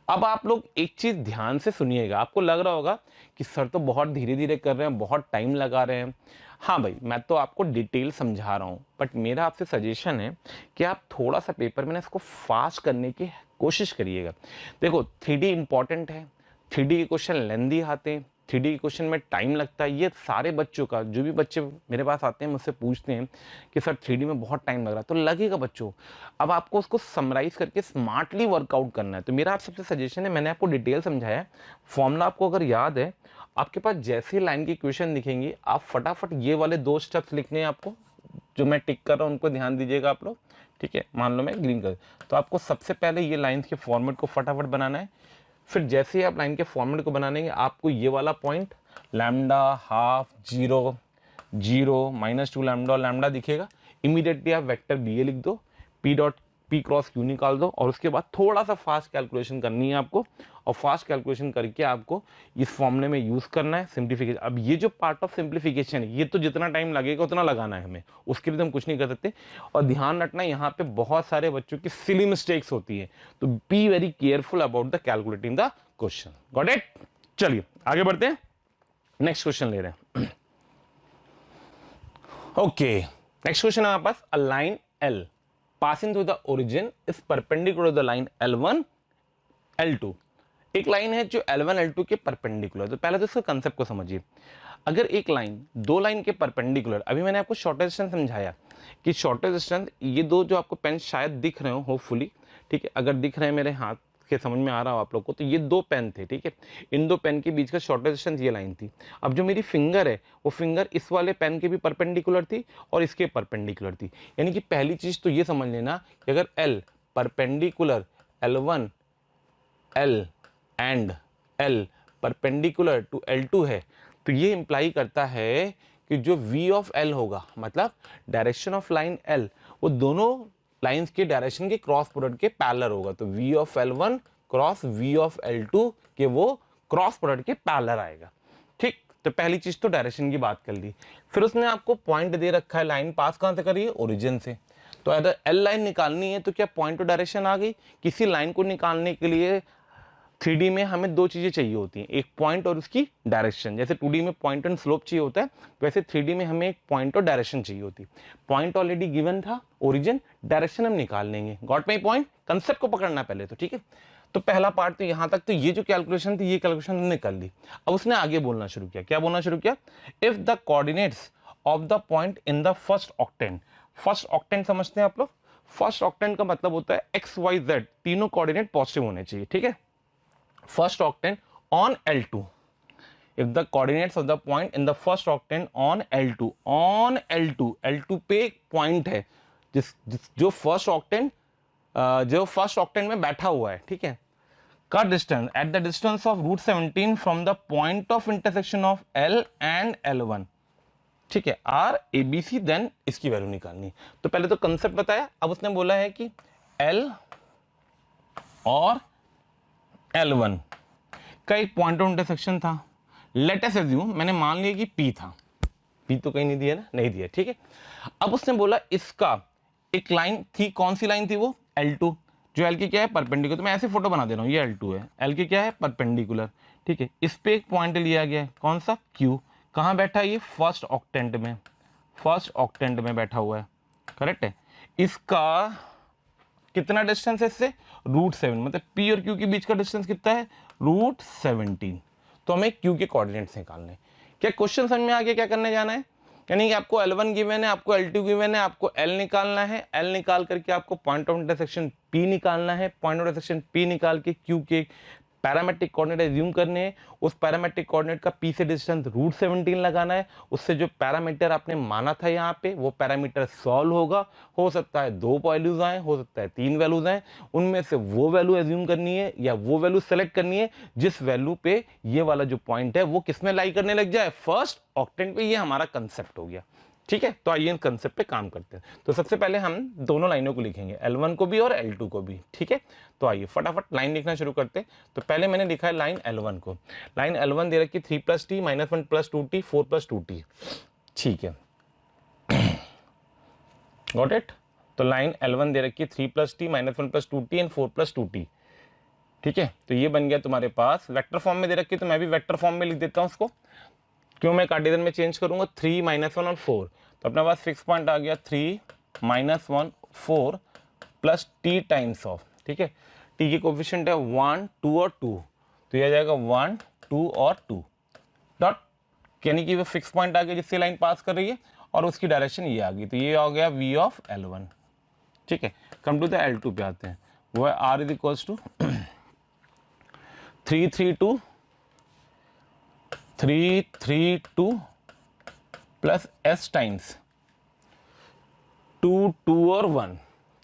अब आप लोग एक चीज ध्यान से सुनिएगा, आपको लग रहा होगा कि सर तो बहुत धीरे धीरे कर रहे हैं, बहुत टाइम लगा रहे हैं। हाँ भाई, मैं तो आपको डिटेल समझा रहा हूँ, बट मेरा आपसे सजेशन है कि आप थोड़ा सा पेपर में ना इसको फास्ट करने की कोशिश करिएगा। देखो 3D इंपॉर्टेंट है, 3D के क्वेश्चन लेंदी आते हैं, 3D के क्वेश्चन में टाइम लगता है। ये सारे बच्चों का, जो भी बच्चे मेरे पास आते हैं मुझसे पूछते हैं कि सर 3D में बहुत टाइम लग रहा है, तो लगेगा बच्चों। अब आपको उसको समराइज करके स्मार्टली वर्कआउट करना है। तो मेरा आप सबसे सजेशन है, मैंने आपको डिटेल समझाया, फॉर्मूला आपको अगर याद है, आपके पास जैसे लाइन की क्वेश्चन दिखेंगी आप फटाफट ये वाले 2 स्टेप्स लिखने हैं आपको, जो मैं टिक कर रहा हूँ उनको ध्यान दीजिएगा आप लोग, ठीक है। मान लो मैं ग्रीन कर, तो आपको सबसे पहले ये लाइन के फॉर्मेट को फटाफट बनाना है। फिर जैसे ही आप लाइन के फॉर्मेट को बनाने आपको ये वाला पॉइंट लैम्डा, हाफ, 0, 0, -2 लैम्डा और लैम्डा दिखेगा। इमीडिएटली आप वेक्टर बी ए लिख दो, P क्रॉस क्यू निकाल दो, और उसके बाद थोड़ा सा फास्ट कैलकुलेशन करनी है आपको, और फास्ट कैलकुलेशन करके आपको इस फॉर्मूले में यूज करना है सिंप्लीफिकेशन। अब ये जो पार्ट ऑफ सिंप्लीफिकेशन है, ये तो जितना टाइम लगेगा उतना लगाना है हमें, उसके लिए तो हम कुछ नहीं कर सकते। और ध्यान रखना, यहाँ पे बहुत सारे बच्चों की सिली मिस्टेक्स होती है, तो be very careful about the calculating the question. Got it? चलिए आगे बढ़ते हैं, नेक्स्ट क्वेश्चन ले रहे हैं। ओके, नेक्स्ट क्वेश्चन है हमारे पास, a line L passing through the origin is perpendicular to the line L1 L2। एक लाइन है जो L1 L2 के परपेंडिकुलर। तो पहले तो इसका कंसेप्ट को समझिए। अगर एक लाइन 2 लाइन के परपेंडिकुलर, अभी मैंने आपको शॉर्टेस्ट डिस्टेंस समझाया कि शॉर्टेस्ट डिस्टेंस ये 2 जो आपको पेन शायद दिख रहे हो होपफुली, ठीक है, अगर दिख रहे हैं मेरे हाथ के समझ में आ रहा हो आप लोग को, तो ये 2 पेन थे, ठीक है। इन 2 पेन के बीच का शॉर्टेस्ट डिस्टेंस ये लाइन थी। अब जो मेरी फिंगर है वो फिंगर इस वाले पेन के भी परपेंडिकुलर थी और इसके परपेंडिकुलर थी। यानी कि पहली चीज तो ये समझ लेना कि अगर L perpendicular L1 L and L perpendicular to L2 है, तो ये इंप्लाई करता है कि जो V ऑफ L होगा, मतलब डायरेक्शन ऑफ लाइन L, वो दोनों लाइंस के डायरेक्शन के क्रॉस प्रोडक्ट के पैरेलल होगा। तो V of L1 cross V of L2 के वो क्रॉस प्रोडक्ट के पैरेलल आएगा, ठीक। तो पहली चीज तो डायरेक्शन की बात कर ली। फिर उसने आपको पॉइंट दे रखा है, लाइन पास कहां से कर रही है, ओरिजिन से। तो अगर एल लाइन निकालनी है तो क्या पॉइंट टू डायरेक्शन आ गई। किसी लाइन को निकालने के लिए 3D में हमें दो चीजें चाहिए होती हैं, एक पॉइंट और उसकी डायरेक्शन। जैसे 2D में पॉइंट एंड स्लोप चाहिए होता है, वैसे 3D में हमें एक पॉइंट और डायरेक्शन चाहिए होती है। पॉइंट ऑलरेडी गिवन था, ओरिजिन, डायरेक्शन हम निकाल लेंगे। गॉट माई पॉइंट, कंसेप्ट को पकड़ना पहले तो, ठीक है। तो पहला पार्ट तो यहां तक, तो ये जो कैलकुलेशन थी ये कैलकुलेशन हमने कर ली। अब उसने आगे बोलना शुरू किया। क्या बोलना शुरू किया, if the coordinates of the point in the first octant. First octant समझते हैं आप लोग। फर्स्ट ऑक्टेंट का मतलब होता है एक्स वाई जेड, तीनों कोऑर्डिनेट पॉजिटिव होने चाहिए, ठीक है। First octant on L2. If the coordinates of the point in the first octant on L2 पे एक पॉइंट है जो फर्स्ट ऑक्टेंट में बैठा हुआ है, ठीक है, का distance at the distance of √17 from the point of intersection of L and L1, ठीक है, R ABC, देन इसकी वैल्यू निकालनी। तो पहले तो कंसेप्ट बताया। अब उसने बोला है कि L और L1 का एक पॉइंट ऑफ इंटरसेक्शन था। लेट अस अज्यूम, मैंने मान लिया कि P था। P तो कहीं नहीं दिया ना, नहीं दिया, ठीक है। अब उसने बोला इसका एक लाइन थी, कौन सी लाइन थी वो, L2, जो L की क्या है, परपेंडिकुलर। तो मैं ऐसे फोटो बना दे रहा हूं, ये L2 है, L की क्या है, परपेंडिकुलर, ठीक है। इस पे एक पॉइंट लिया गया है, कौन सा, Q। कहां बैठा है ये, फर्स्ट ऑक्टेंट में, फर्स्ट ऑक्टेंट में बैठा हुआ है, करेक्ट है। इसका कितना डिस्टेंस है इससे, √7, मतलब P और Q के बीच का डिस्टेंस कितना है, √17। तो हमें Q के कोऑर्डिनेट्स निकालने। क्या क्वेश्चन समझ में आ गया क्या करने जाना है, यानी कि आपको L1 गिवन है, आपको L2 गिवन है, आपको L निकालना है। L निकाल करके आपको पॉइंट ऑफ इंटरसेक्शन P निकालना है। पॉइंट ऑफ इंटरसेक्शन P निकाल के Q के पैरामेट्रिक कोऑर्डिनेट एज्यूम करने हैं। उस पैरामेट्रिक कोऑर्डिनेट का P से डिस्टेंस √17 लगाना है। उससे जो पैरामीटर आपने माना था यहाँ पे, वो पैरामीटर सॉल्व होगा। हो सकता है 2 वैल्यूज आए, हो सकता है 3 वैल्यूज आए, उनमें से वो वैल्यू एज्यूम करनी है या वो वैल्यू सेलेक्ट करनी है जिस वैल्यू पे ये वाला जो पॉइंट है वो किसमें लाई करने लग जाए, फर्स्ट ऑक्टेंट पे। ये हमारा कंसेप्ट हो गया, ठीक है। तो आइए इन कंसेप्ट पे काम करते हैं। तो सबसे पहले हम दोनों लाइनों को लिखेंगे, L1 को भी और L2 को भी, ठीक है। तो आइए फटाफट लाइन लिखना शुरू करते हैं। तो पहले मैंने लिखा है लाइन L1 को। लाइन L1 दे रखी 3 + t -1 + 2t 4 + 2t, ठीक है, गॉट इट। तो लाइन L1 दे रखी 3 + t -1 + 2t एंड 4 + 2t, ठीक है। तो ये बन गया तुम्हारे पास। वेक्टर फॉर्म में दे रखी, तो मैं भी वेक्टर फॉर्म में लिख देता हूं उसको। क्यों, मैं कार्टेशियन में चेंज करूंगा, 3 -1 और 4। तो अपने पास फिक्स पॉइंट आ गया 3 -1 4 प्लस t टाइम्स ऑफ, ठीक है। t के कोफिशिएंट है 1 2 और 2, तो यह आ जाएगा 1 2 और 2 डॉट, यानी कि वो फिक्स पॉइंट आ गया जिससे लाइन पास कर रही है और उसकी डायरेक्शन ये आ गई। तो ये हो गया V ऑफ L1, ठीक है। कम टू द L2 पे आते हैं, वो है R = 332 प्लस S टाइम्स 2 2 और 1।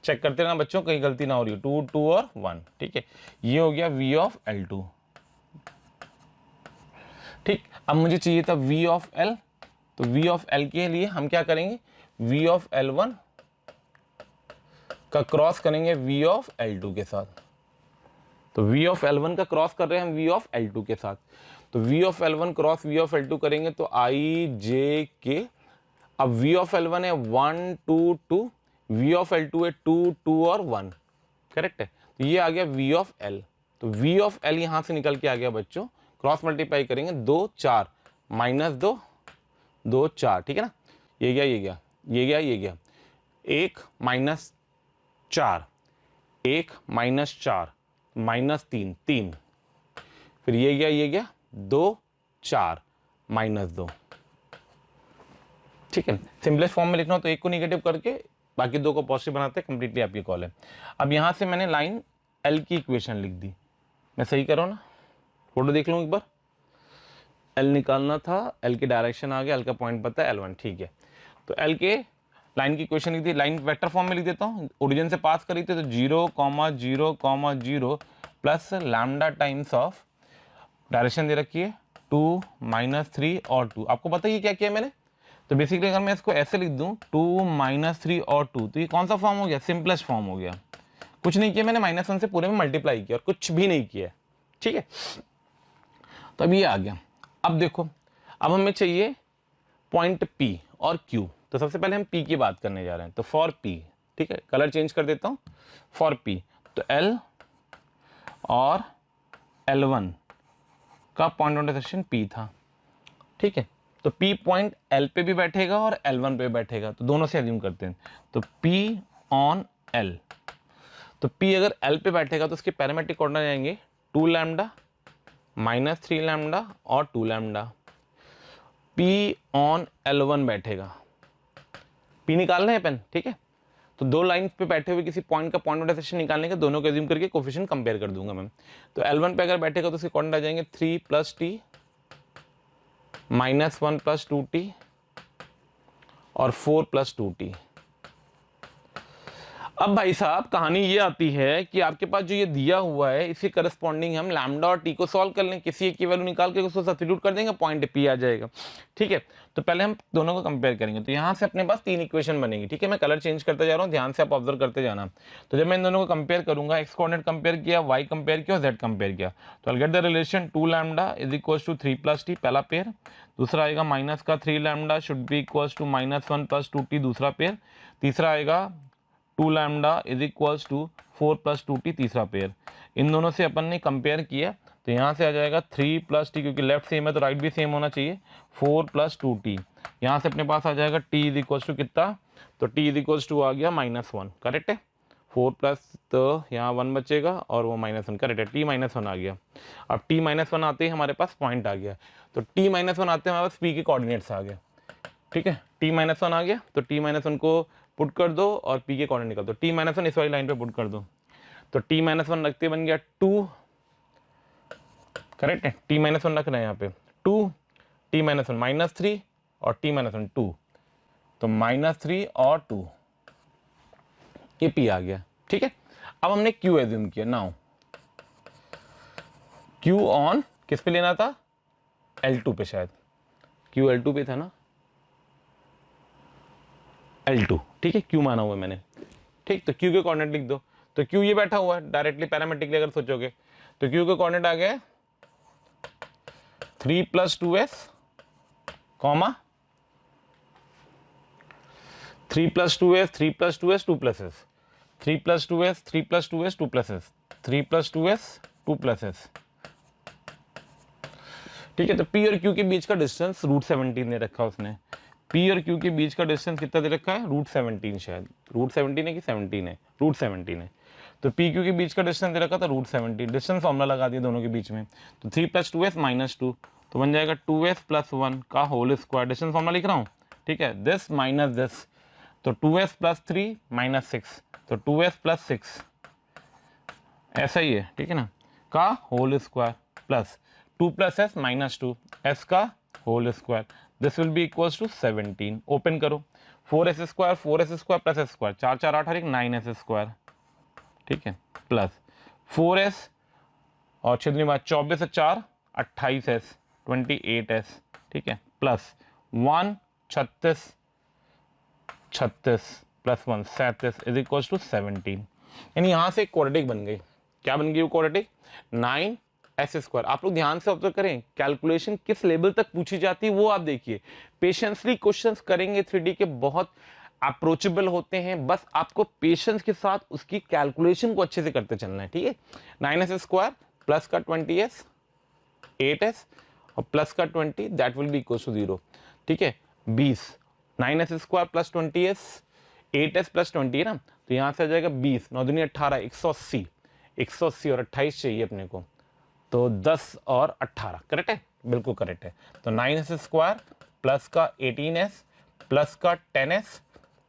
चेक करते रहना बच्चों, कहीं गलती ना हो रही है, 2 2 और 1, ठीक है। ये हो गया V ऑफ L2, ठीक। अब मुझे चाहिए था V ऑफ L, तो V ऑफ L के लिए हम क्या करेंगे, V ऑफ L1 का क्रॉस करेंगे V ऑफ L2 के साथ। तो V ऑफ L1 का क्रॉस कर रहे हैं हम V ऑफ L2 के साथ। तो V of L1 cross V of L2 करेंगे तो I J K। अब V ऑफ L1 है 1 2 2, V ऑफ L2 है 2 2 और 1, करेक्ट है। तो ये आ गया V ऑफ L। तो V ऑफ L यहां से निकल के आ गया बच्चों, क्रॉस मल्टीप्लाई करेंगे 2 4 -2 2 4, ठीक है ना। ये गया ये गया ये गया ये गया, 1 -4 1 -4 -3 3, फिर ये गया 2 4 -2, ठीक है। सिंपलेस्ट फॉर्म में लिखना हो तो एक को निगेटिव करके बाकी दो को पॉजिटिव बनाते हैं, कंप्लीटली आपकी कॉल है। अब यहां से मैंने लाइन L की इक्वेशन लिख दी, मैं सही कर रहा हूं ना, फोटो देख लूं एक बार। L निकालना था, L की डायरेक्शन आ गया, L का पॉइंट पता है L1, ठीक है। तो L के लाइन की इक्वेशन लिख दी, लाइन वेक्टर फॉर्म में लिख देता हूँ, ओरिजिन से पास करी थी तो 0 0 0 plus lambda times of direction दे रखी है 2 -3 और 2। आपको पता है क्या किया मैंने, तो बेसिकली अगर मैं इसको ऐसे लिख दूं 2 -3 और 2, तो ये कौन सा फॉर्म हो गया, सिंपलेस्ट फॉर्म हो गया। कुछ नहीं किया मैंने, -1 से पूरे में मल्टीप्लाई किया और कुछ भी नहीं किया, ठीक है। तो अब ये आ गया। अब देखो, अब हमें चाहिए पॉइंट P और Q। तो सबसे पहले हम P की बात करने जा रहे हैं, तो फॉर P, ठीक है, कलर चेंज कर देता हूं, फॉर P तो L और L1 का पॉइंट ऑफ इंटरसेक्शन P था, ठीक है। तो P पॉइंट L पे भी बैठेगा और L1 पे भी बैठेगा, तो दोनों से अज्यूम करते हैं। तो P ऑन L, तो P अगर L पे बैठेगा तो उसके पैरामेट्रिक कोऑर्डिनेट आएंगे 2 लैम्डा माइनस 3 लैम्डा और 2 लैम्डा। P ऑन L1 बैठेगा, P निकालना है पेन, ठीक है। तो दो लाइन पे बैठे हुए किसी पॉइंट का पॉइंट ऑफ इंटरसेक्शन निकालने के दोनों को अज्यूम करके कोफिशिएंट कंपेयर कर दूंगा मैं। तो L1 पे अगर बैठेगा तो उसके कोऑर्डिनेट आ जाएंगे 3 plus T minus 1 plus 2T और 4 प्लस 2T। अब भाई साहब कहानी ये आती है कि आपके पास जो ये दिया हुआ है इसके करस्पॉन्डिंग हम लैम्डा और टी को सॉल्व कर लें, किसी एक की वैल्यू निकाल के उसको सब्स्टिट्यूट कर देंगे, पॉइंट P आ जाएगा, ठीक है। तो पहले हम दोनों को कंपेयर करेंगे, तो यहाँ से अपने पास 3 इक्वेशन बनेगी, ठीक है। मैं कलर चेंज करते जा रहा हूँ, ध्यान से आप ऑब्जर्व करते जाना। तो जब मैं इन दोनों को कंपेयर करूंगा, एक्स कोऑर्डिनेट कंपेयर किया, वाई कंपेयर किया और जेड कंपेयर किया, तो I get the relation 2 lambda is equal to 3 plus T, पहला पेयर। दूसरा आएगा माइनस का 3 lambda should be equal to minus 1 plus 2T, दूसरा पेयर। तीसरा आएगा 2 lambda is equals to 4 plus 2T, तीसरा पेयर। इन दोनों से अपन ने कंपेयर किया, तो यहाँ से आ जाएगा 3 प्लस टी, क्योंकि लेफ्ट सेम है तो राइट भी सेम होना चाहिए, 4 प्लस 2T। यहाँ से अपने पास आ जाएगा T इज इक्वल्स टू कितना, तो T इज इक्वल्स टू आ गया -1, करेक्ट है। 4 प्लस तो यहाँ 1 बचेगा और वो -1, करेक्ट है, T -1 आ गया। अब T -1 आते ही हमारे पास पॉइंट आ गया, तो T -1 आते हैं हमारे पास P के कोऑर्डिनेट्स आ गए, ठीक है। T -1 आ गया, तो T -1 को पुट कर दो और P के कोऑर्डिनेट निकाल दो। T -1 इस वाली लाइन पे पुट कर दो, तो T -1 रखते बन गया 2, करेक्ट है। T -1 रख रहे हैं यहाँ पे 2, T -1 -3 और T -1 2, तो -3 और 2, ये P आ गया, ठीक है। अब हमने Q एज्यूम किया, नाउ Q ऑन किस पे लेना था, L2 पे, शायद Q L2 पे था ना, L2, ठीक है, Q माना हुआ है मैंने, ठीक। तो Q के कोऑर्डिनेट लिख दो, तो Q ये बैठा हुआ है डायरेक्टली पैरामेट्रिकली अगर सोचोगे, तो Q के कोऑर्डिनेट आ गए 3 plus 2s comma 3 plus 2s 3 plus 2s 2 plus s, 3 plus 2s 3 plus 2s 2 plus s, 3 plus 2s 2 plus s, ठीक है। तो P और Q के बीच का डिस्टेंस √17 दे रखा उसने, P और Q के बीच का डिस्टेंस कितना दे रखा है, √17, शायद √17 है कि 17 है, √17 है। तो P Q के बीच का डिस्टेंस दे रखा था √17, डिस्टेंस फॉर्मूला लगा दिया दोनों के बीच में, तो 3 प्लस 2s -2, तो बन जाएगा 2s प्लस 1 का होल स्क्वायर, डिस्टेंस फॉर्मूला लिख रहा हूँ, ठीक है, दिस माइनस दिस, तो 2s प्लस 3 -6, तो 2s प्लस 6 ऐसा ही है, ठीक है ना, का whole square plus 2 plus s -2 s का whole square, this will be equals to 17। Open करो, 4s square plus s square, 4 4 8 और 9s स्क्वायर, ठीक है, प्लस 4s और 6 दूनी 24 से 4 28s 28s, ठीक है, plus 1 36 36 plus 1 37 is equals to 17। यानी यहाँ से एक क्वाड्रेटिक बन गई, क्या बन गई वो क्वाड्रेटिक, 9s स्क्वायर। आप लोग ध्यान से ऑब्जर्व करें, कैलकुलेशन किस लेवल तक पूछी जाती है वो आप देखिए, पेशेंसली क्वेश्चंस करेंगे 3D के, बहुत अप्रोचेबल होते हैं, बस आपको पेशेंस के साथ उसकी कैलकुलेशन को अच्छे से करते चलना है, ठीक है। 9s स्क्वायर प्लस का 20s 8s और प्लस का 20, that will be equal to 0, ठीक है। 20 9s square plus 20s 8s plus 20 है ना, तो यहाँ से आ जाएगा 20 9 दूनी 18 180 और 28 चाहिए अपने को, तो 10 और 18, करेक्ट है, बिल्कुल करेक्ट है। तो 9s स्क्वायर प्लस का 18s प्लस का 10s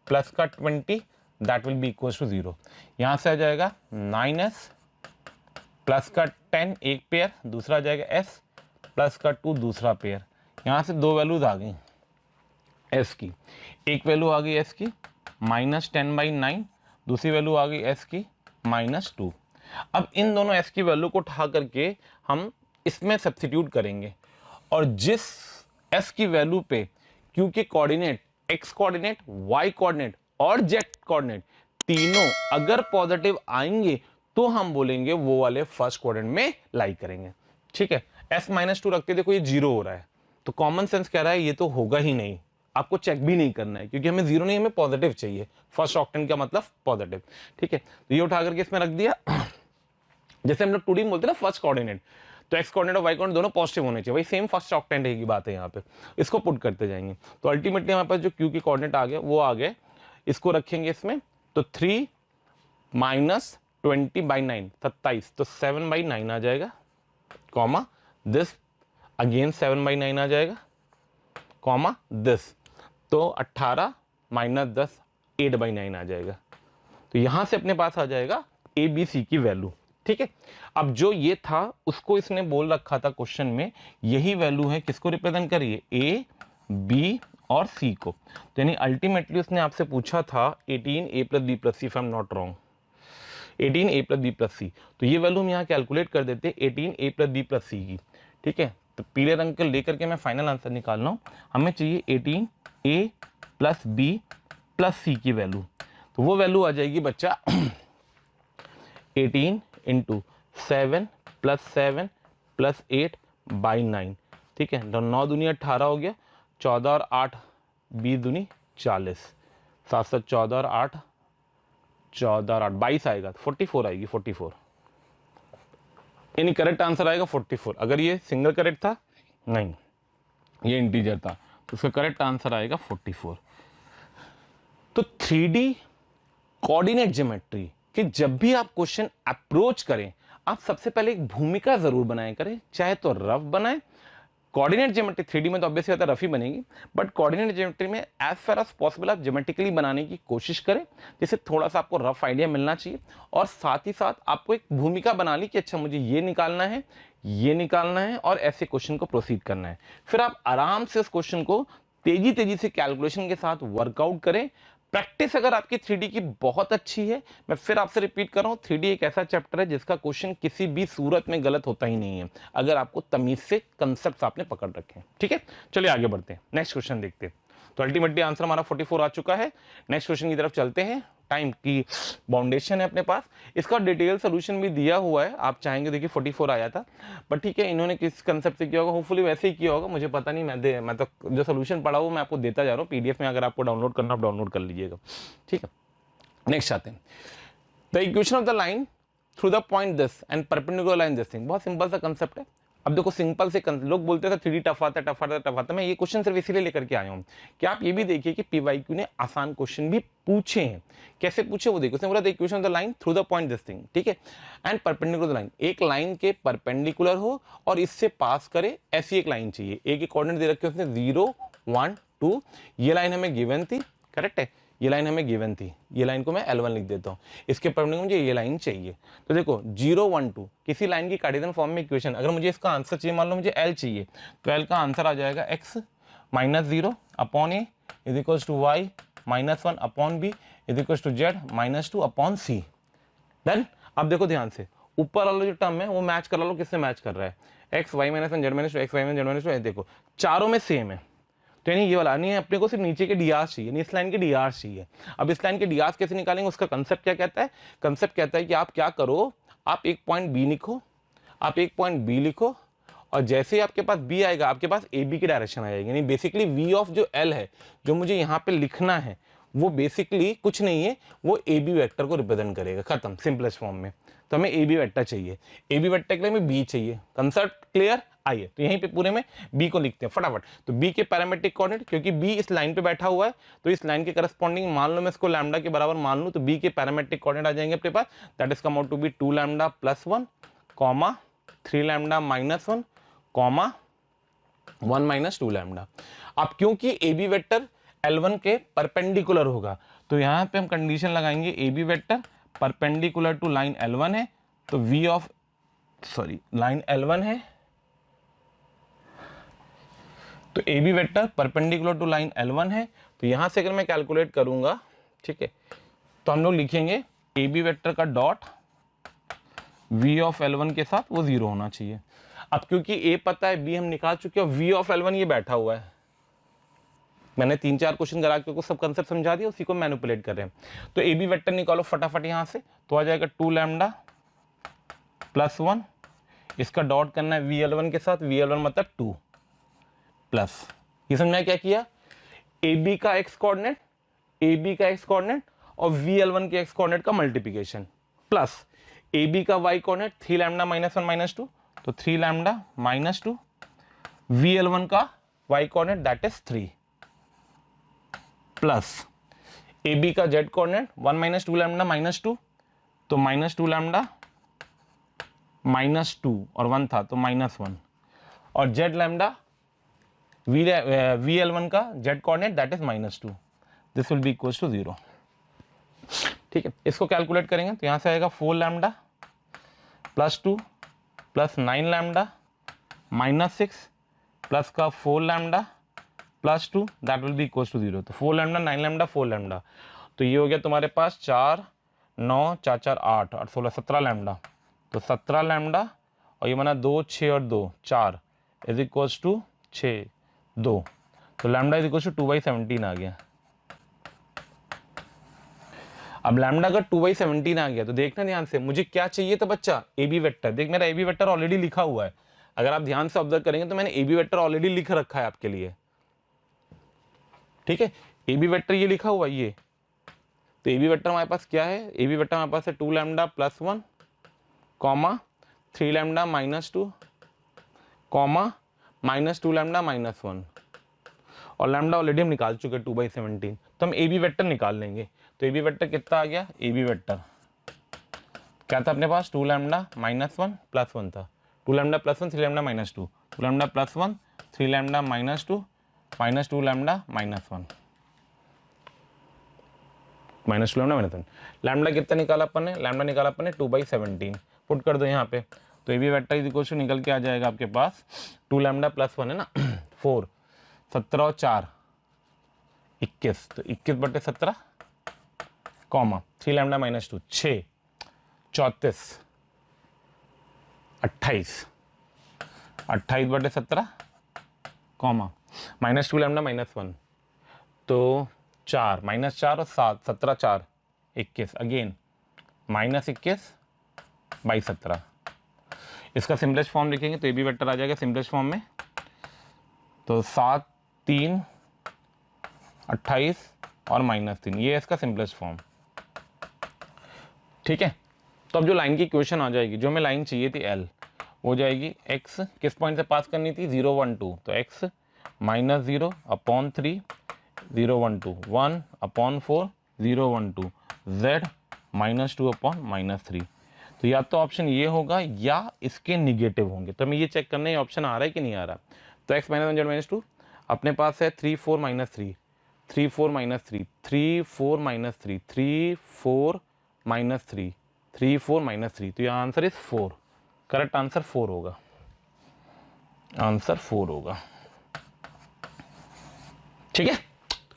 प्लस का 20, that will be equal to 0। यहाँ से आ जाएगा 9s प्लस का 10 एक पेयर, दूसरा आ जाएगा s प्लस का 2 दूसरा पेयर। यहाँ से दो वैल्यूज आ गई s की, एक वैल्यू आ गई s की -10/9, दूसरी वैल्यू आ गई s की -2। अब इन दोनों s की वैल्यू को उठा करके हम इसमें सब्स्टिट्यूट करेंगे, और जिस s की वैल्यू पे q के coordinate x coordinate y coordinate और z कोऑर्डिनेट तीनों अगर पॉजिटिव आएंगे तो हम बोलेंगे वो वाले फर्स्ट कोऑर्डिनेट में लाई करेंगे, ठीक है। s -2 रखते देखो ये 0 हो रहा है, तो कॉमन सेंस कह रहा है ये तो होगा ही नहीं, आपको चेक भी नहीं करना है, क्योंकि हमें जीरो नहीं, हमें पॉजिटिव चाहिए। फर्स्ट ऑक्टेंट का मतलब पॉजिटिव, ठीक है। तो ये उठा करके इसमें रख दिया। जैसे हम लोग 2D में बोलते हैं ना फर्स्ट कोऑर्डिनेट, तो एक्स कोऑर्डिनेट और वाई कोऑर्डिनेट दोनों पॉजिटिव होने चाहिए, वही सेम फर्स्ट ऑक्टेंट की बात है यहाँ पे। इसको पुट करते जाएंगे तो अल्टीमेटली हमारे पास जो क्यू के कोऑर्डिनेट आ गए वो आ गए, इसको रखेंगे इसमें, तो 3 माइनस 20/9 27, तो 7/9 आ जाएगा, कॉमा दिस अगेन 7/9 आ जाएगा, कॉमा दिस, तो 18 माइनस 10 8/9 आ जाएगा। तो यहां से अपने पास आ जाएगा ए बी सी की वैल्यू, ठीक है। अब जो ये था उसको इसने बोल रखा था क्वेश्चन में, यही वैल्यू है, किसको रिप्रेजेंट करिए, ए बी और सी को। तो यानी अल्टीमेटली उसने आपसे पूछा था 18a + b + c, if I am not wrong, 18a + b + c। तो ये वैल्यू हम यहाँ कैलकुलेट कर देते 18a + b + c की, ठीक है। तो पीले रंग को लेकर के मैं फाइनल आंसर निकाल रहा हूँ, हमें चाहिए 18a + b + c की वैल्यू। तो वो वैल्यू आ जाएगी बच्चा 18 × 7 + 7 + 8/9, ठीक है। तो 9 दूनी 18 हो गया, 14 और 8 20 दूनी 40, 7 7 14 और 8 14 और 8 22 आएगा, 44 आएगी, 44 यानी करेक्ट आंसर आएगा 44। अगर ये सिंगल करेक्ट था, नहीं ये इंटीजर था, तो उसका करेक्ट आंसर आएगा 44। तो 3D कोऑर्डिनेट ज्योमेट्री कि जब भी आप क्वेश्चन अप्रोच करें, आप सबसे पहले एक भूमिका जरूर बनाया करें, चाहे तो रफ बनाएं। कोऑर्डिनेट ज्योमेट्री 3D में तो ऑब्वियसली होता है रफ ही बनेगी, बट कोऑर्डिनेट ज्योमेट्री में एज फार एज पॉसिबल आप ज्योमेट्रिकली बनाने की कोशिश करें, जिससे थोड़ा सा आपको रफ आइडिया मिलना चाहिए, और साथ ही साथ आपको एक भूमिका बना ली कि अच्छा मुझे ये निकालना है, ये निकालना है, और ऐसे क्वेश्चन को प्रोसीड करना है। फिर आप आराम से उस क्वेश्चन को तेजी से कैलकुलेशन के साथ वर्कआउट करें। प्रैक्टिस अगर आपकी 3D की बहुत अच्छी है, मैं फिर आपसे रिपीट कर रहा हूं, 3D एक ऐसा चैप्टर है जिसका क्वेश्चन किसी भी सूरत में गलत होता ही नहीं है, अगर आपको तमीज से कंसेप्ट आपने पकड़ रखे हैं, ठीक है। चलिए आगे बढ़ते हैं, नेक्स्ट क्वेश्चन देखते हैं। तो अल्टीमेटली आंसर हमारा 44 आ चुका है। नेक्स्ट क्वेश्चन की तरफ चलते हैं। टाइम की बाउंडेशन है अपने पास, इसका डिटेल सोल्यूशन भी दिया हुआ है, आप चाहेंगे देखिए 44 आया था, बट ठीक है इन्होंने किस कंसेप्ट से किया होगा, होपफुली वैसे ही किया होगा, मुझे पता नहीं, मैं तो जो सोल्यूशन पढ़ा वो मैं आपको देता जा रहा हूँ पीडीएफ में, अगर आपको डाउनलोड करना आप डाउनलोड कर लीजिएगा, ठीक है। नेक्स्ट आते हैं, the equation of the line through the point this and perpendicular line this thing. बहुत सिंपल सा कंसेप्ट है। अब देखो सिंपल से लोग बोलते थे 3D टफ आता है, मैं ये क्वेश्चन सिर्फ इसीलिए लेकर के आया हूं कि आप ये भी देखिए कि पीवाईक्यू ने आसान क्वेश्चन भी पूछे हैं। कैसे पूछे वो देखो, उसने बोला the equation of the line through the point this thing, ठीक है, एंड परपेंडिकुलर लाइन, एक लाइन के परपेंडिकुलर हो और इससे पास करे, ऐसी एक लाइन चाहिए। एक एक कोऑर्डिनेट दे रखे उसने 0 1 2, ये लाइन हमें गिवन थी, करेक्ट है, ये लाइन हमें गिवन थी, ये लाइन को मैं L1 लिख देता हूँ, इसके परपेंडिकुलर मुझे ये लाइन चाहिए। तो देखो 0 1 2 किसी लाइन की कार्टेशियन फॉर्म में इक्वेशन, अगर मुझे इसका आंसर चाहिए, मान लो मुझे L चाहिए, तो L का आंसर आ जाएगा x - 0 upon a is equal to y - 1 upon b is equal to z - 2 upon c। Then अब देखो ध्यान से, ऊपर वाला जो टर्म है वो मैच करा लो, किससे मैच कर रहा है, x y - 1 z - 2 x y - 1 z - 2, देखो चारों में सेम है, तो यानी ये वाला नहीं है, अपने को सिर्फ नीचे के डीआर चाहिए, नहीं इस लाइन के डीआर चाहिए। अब इस लाइन के डीआर कैसे निकालेंगे, उसका कंसेप्ट क्या कहता है, कंसेप्ट कहता है कि आप क्या करो, आप एक पॉइंट बी लिखो, आप एक पॉइंट बी लिखो, और जैसे ही आपके पास बी आएगा आपके पास ए बी की डायरेक्शन आ जाएगी। यानी बेसिकली वी ऑफ जो एल है जो मुझे यहाँ पे लिखना है वो बेसिकली कुछ नहीं है, वो ए बी वेक्टर को रिप्रेजेंट करेगा, खत्म, सिंपलेस्ट फॉर्म में। तो हमें ए बी वेक्टर चाहिए, ए बी वेक्टर के लिए हमें बी चाहिए, कंसेप्ट क्लियर। आइए तो यहीं पे पूरे में बी को लिखते हैं फटाफट। तो बी के पैरामेट्रिक कोऑर्डिनेट, क्योंकि बी इस लाइन पे बैठा हुआ है तो इस लाइन के करस्पॉन्डिंग मान लो मैं इसको लैम्डा के बराबर मान लूं, तो बी के पैरामेट्रिक कोऑर्डिनेट आ जाएंगे अपने पास, that is come out to be 2 lambda + 1 comma 3 lambda - 1 comma 1 - 2 lambda. अब क्योंकि ए बी वेक्टर L1 के परपेंडिकुलर होगा, तो यहां पे हम कंडीशन लगाएंगे A B vector perpendicular to line L1 है, तो वी ऑफ लाइन L1 है, तो A B vector perpendicular to line L1 है। तो यहां से अगर मैं कैलकुलेट करूंगा, ठीक है, तो हम लोग लिखेंगे ए बी वेक्टर का डॉट वी ऑफ L1 के साथ वो 0 होना चाहिए। अब क्योंकि ए पता है, बी हम निकाल चुके हैं, वी ऑफ L1 ये बैठा हुआ है, मैंने 3-4 क्वेश्चन करा के सब कंसेप्ट समझा दिया, उसी को मैनिपुलेट कर रहे हैं। तो ए बी वेक्टर निकालो फटाफट यहां से, तो आ जाएगा 2 लैम्डा + 1, इसका डॉट करना है वी L1 के साथ, वी L1 मतलब 2, प्लस, ये समझ में क्या किया, ए बी का एक्स कोऑर्डिनेट, ए बी का एक्स कोऑर्डिनेट और VL1 के एक्स कोऑर्डिनेट का मल्टीप्लिकेशन, प्लस ए बी का वाई कोऑर्डिनेट 3 लैम्डा -1 -2, तो 3 लैम्डा -2, VL1 का y coordinate that is 3, plus A B का जेड कोऑर्डिनेट 1 -2 लैम्डा -2, तो -2 लैम्डा -2 और 1 था तो -1, और जेड लैम्डा VL1 का z coordinate that is -2, this will be equals to 0। ठीक है, इसको कैलकुलेट करेंगे तो यहां से आएगा 4 लैम्डा +2 प्लस 9 लैम्डा -6 प्लस का 4 lambda +2 that will be equals to 0। तो 4 लैम्डा 9 लैम्डा 4 लैम्डा, तो ये हो गया तुम्हारे पास 4 9 4 4 8 और 16 17 लैम्डा, तो 17 लैम्डा और ये बना 2 6 और 2 4 इज इक्वल्स टू 6 2, तो लैम्डा इज इक्वल्स टू 2/17 आ गया। अब लैम्डा का 2/17 आ गया तो देखना ध्यान से, मुझे क्या चाहिए था बच्चा, ए बी वेक्टर। देख मेरा ए बी वेक्टर ऑलरेडी लिखा हुआ है, अगर आप ध्यान से ऑब्जर्व करेंगे तो मैंने ए बी वेक्टर ऑलरेडी लिख रखा है आपके लिए। ठीक है, ए बी वेक्टर ये लिखा हुआ है ये, तो ए बी वेक्टर हमारे पास क्या है, ए बी वेक्टर हमारे पास है 2 lambda +1 comma 3 lambda -2 comma -2 lambda -1, और लैम्डा ऑलरेडी हम निकाल चुके 2/17, तो हम ए बी वेक्टर निकाल लेंगे। तो ए बी वेक्टर कितना आ गया, ए बी वेक्टर क्या था अपने पास, 2 लैम्डा -1 +1 था, 2 lambda +1 3 lambda -2, 2 lambda +1 3 lambda -2 -2 lambda -1 -2 lambda -1, lambda कितना निकाला अपन ने, लैम्डा निकाला अपन ने 2/17, पुट कर दो यहाँ पे, तो A B vector is equal to निकल के आ जाएगा आपके पास 2 लैम्डा +1 है ना 4 17 और 4 21, तो 21/17 कॉमा 3 लैम्डा -2 6 34 28 28/17 कॉमा -2 लैम्डा -1, तो 4 -4 और 7 17 4 21 अगेन -21/17। इसका सिंपलेस्ट फॉर्म लिखेंगे तो ए बी वेक्टर आ जाएगा सिंपलेस्ट फॉर्म में, तो 7 3 28 और -3, ये इसका सिंपलेस्ट फॉर्म। ठीक है, तो अब जो लाइन की इक्वेशन आ जाएगी, जो हमें लाइन चाहिए थी L, हो जाएगी x किस पॉइंट से पास करनी थी 0 1 2, तो x -0/3 0 1 2 1/4 0 1 2 z -2/3, तो या तो ऑप्शन ये होगा या इसके निगेटिव होंगे, तो हमें ये चेक करना है ऑप्शन आ रहा है कि नहीं आ रहा। तो x -1 z -2 अपने पास है 3 4 -3 3 4 -3 3 4 -3 3 4 -3 3 4 -3, तो यहाँ आंसर इज 4, करेक्ट आंसर 4 होगा, आंसर 4 होगा। ठीक है,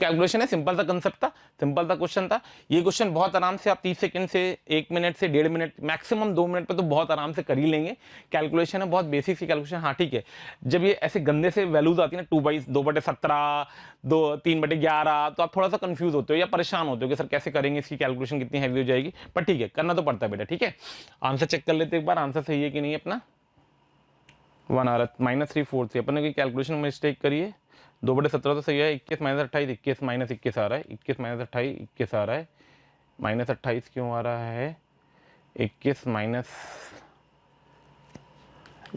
कैलकुलेशन है, सिंपल सा कंसेप्ट था, सिंपल सा क्वेश्चन था। ये क्वेश्चन बहुत आराम से आप 30 सेकंड से 1 मिनट से 1.5 मिनट मैक्सिमम 2 मिनट पे तो बहुत आराम से कर ही लेंगे। कैलकुलेशन है बहुत बेसिक सी कैलकुलेशन। हाँ ठीक है, जब ये ऐसे गंदे से वैल्यूज आती है ना 2/17 3/11, तो आप थोड़ा सा कंफ्यूज होते हो या परेशान होते हो कि सर कैसे करेंगे, इसकी कैलकुलेशन कितनी हैवी हो जाएगी, पर ठीक है करना तो पड़ता है बेटा। ठीक है, आंसर चेक कर लेते एक बार, आंसर सही है कि नहीं अपना। 1 आ रहा -3 4 3, अपन ने कोई कैलकुलेशन मिस्टेक करी है। 2/17 तो सही है, 21 -28 21 -21 आ रहा है, 21 -28 21 आ रहा है, -28 क्यों आ रहा है, 21 माइनस,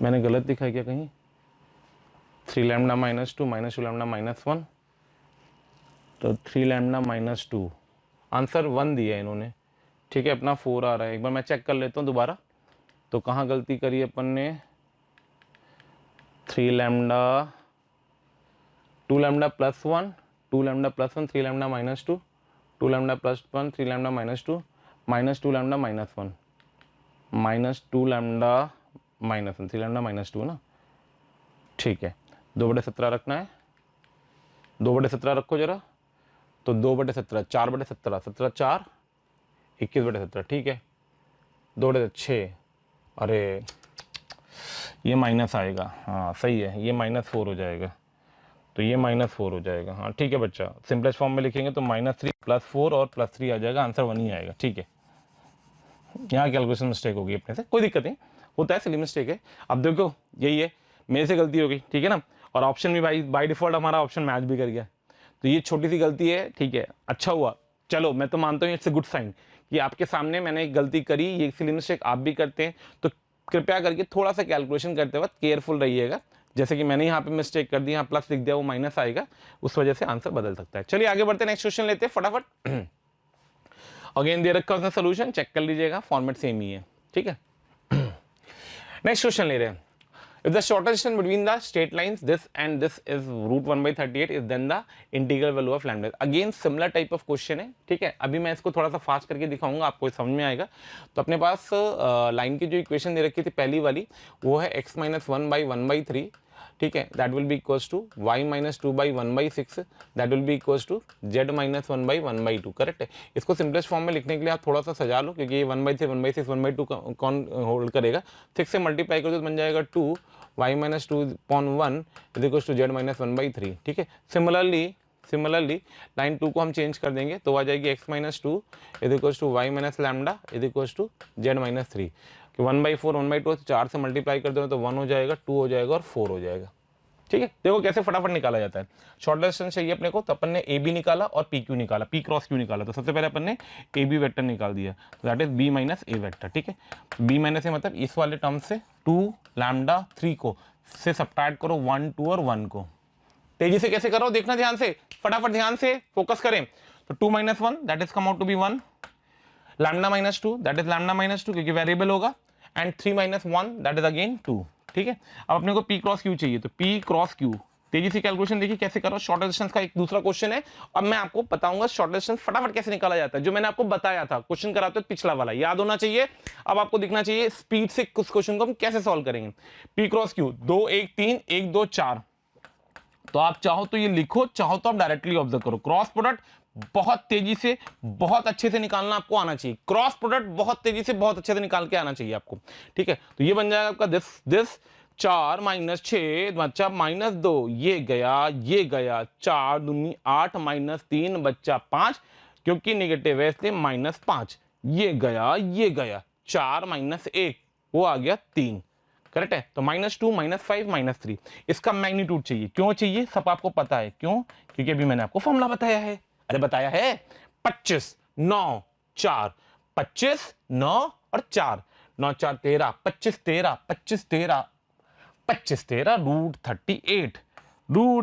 मैंने गलत दिखा क्या कहीं, 3 लैम्डा -2 -2 लैम्डा -1, तो 3 लैम्डा -2, आंसर 1 दिया है इन्होंने। ठीक है, अपना 4 आ रहा है, एक बार मैं चेक कर लेता हूँ दोबारा, तो कहाँ गलती करी अपन ने, 3 lambda 2 lambda +1 2 lambda +1 3 lambda -2 2 lambda +1 3 lambda -2 -2 lambda -1 -2 lambda -1 3 lambda -2 ना। ठीक है, 2/17 रखना है, 2/17 रखो जरा, तो 2/17 4/17 17 4 21/17, ठीक है, 2/6, अरे ये माइनस आएगा, हाँ सही है, ये -4 हो जाएगा, तो ये -4 हो जाएगा। हाँ ठीक है बच्चा, सिंपलेस्ट फॉर्म में लिखेंगे तो -3 +4 और +3 आ जाएगा, आंसर 1 ही आएगा। ठीक है, यहाँ कैलकुलेशन मिस्टेक होगी अपने से, कोई दिक्कत नहीं, होता है, सिली मिस्टेक है। अब देखो यही है, मेरे से गलती हो गई, ठीक है ना, और ऑप्शन भी भाई बाय डिफॉल्ट हमारा ऑप्शन मैच भी कर गया। तो ये छोटी सी गलती है, ठीक है, अच्छा हुआ। चलो मैं तो मानता हूँ इट्स ए गुड साइन कि आपके सामने मैंने एक गलती करी, ये सिली मिस्टेक आप भी करते हैं, तो कृपया करके थोड़ा सा कैलकुलेशन करते वक्त केयरफुल रहिएगा। जैसे कि मैंने यहाँ पे मिस्टेक कर दी, यहाँ प्लस लिख दिया, वो माइनस आएगा, उस वजह से आंसर बदल सकता है। चलिए आगे बढ़ते हैं, नेक्स्ट क्वेश्चन लेते हैं फटाफट। अगेन दे रखा उसने सोल्यूशन, चेक कर लीजिएगा, फॉर्मेट सेम ही है, ठीक है। नेक्स्ट क्वेश्चन ले रहे हैं। If the shortest distance between the straight lines this and this is root 1/38 is then the integral value of lambda. Again similar type of question है, ठीक है। अभी मैं इसको थोड़ा सा फास्ट करके दिखाऊंगा, आपको समझ में आएगा। तो अपने पास लाइन की जो इक्वेशन दे रखी थी पहली वाली, वो है x - 1/1/3, ठीक है, that will be equals to y - 2/1/6, that will be equals to z - 1/1/2, correct है। इसको सिंपलेस्ट फॉर्म में लिखने के लिए आप थोड़ा सा सजा लो, क्योंकि ये 1/3 1/6 1/2 कौन होल्ड करेगा, 6 से मल्टीप्लाई कर दो तो बन जाएगा 2 y - 2/1 is equals to z - 1/3, ठीक है। सिमिलरली लाइन 2 को हम चेंज कर देंगे तो आ जाएगी x - 2 is equals to y - lambda is equals to z - 3, कि 1/4 1/2 4 से मल्टीप्लाई कर दो तो 1 हो जाएगा, 2 हो जाएगा और 4 हो जाएगा, ठीक है। देखो कैसे फटाफट निकाला जाता है। शॉर्ट डिस्टेंस चाहिए अपने को, तो अपन ने ए बी निकाला और पी क्यू निकाला, पी क्रॉस क्यू निकाला। तो सबसे पहले अपन ने ए बी वेक्टर निकाल दिया, तो that is B minus A vector, ठीक है। बी माइनस ए मतलब इस वाले टर्म से 2 लैम्डा 3 को से सब्ट्रैक्ट करो 1 2 और 1 को। तेजी से कैसे करो देखना ध्यान से, फटाफट ध्यान से फोकस करें। तो 2 - 1 that is come out to be 1, lambda - 2 that is lambda - 2 क्योंकि वेरिएबल होगा, एंड 3 - 1 दैट इज अगेन 2, ठीक है। अब अपने को पी क्रॉस क्यू चाहिए, तो पी क्रॉस क्यू तेजी से कैलकुलेशन देखिए कैसे करो। शॉर्ट डिस्टेंस का एक दूसरा क्वेश्चन है, अब मैं आपको बताऊंगा शॉर्ट डिस्टेंस फटाफट कैसे निकाला जाता है, जो मैंने आपको बताया था क्वेश्चन कराते हुए पिछला वाला, याद होना चाहिए। अब आपको दिखना चाहिए स्पीड से कुछ क्वेश्चन को हम कैसे सॉल्व करेंगे। पी क्रॉस क्यू 2 1 3 1 2 4, तो आप चाहो तो ये लिखो, चाहो तो आप डायरेक्टली ऑब्जर्व करो। क्रॉस प्रोडक्ट बहुत तेजी से बहुत अच्छे से निकालना आपको आना चाहिए, क्रॉस प्रोडक्ट बहुत तेजी से बहुत अच्छे से निकाल के आना चाहिए आपको, ठीक है। तो ये बन जाएगा आपका दिस 4 - 6 बच्चा -2, ये गया 4 दूनी 8 -3 बच्चा 5, क्योंकि निगेटिव है इसलिए -5, ये गया 4 - 1 वो आ गया 3, करेक्ट है। तो -2 -5 -3 इसका मैग्नीट्यूड चाहिए। क्यों चाहिए सब आपको पता है, क्यों, क्योंकि अभी मैंने आपको फॉर्मूला बताया है। अरे बताया है, 25 9 4, 25 9 और 4, 9 4 13, 25 13 25 13 25 13 रूट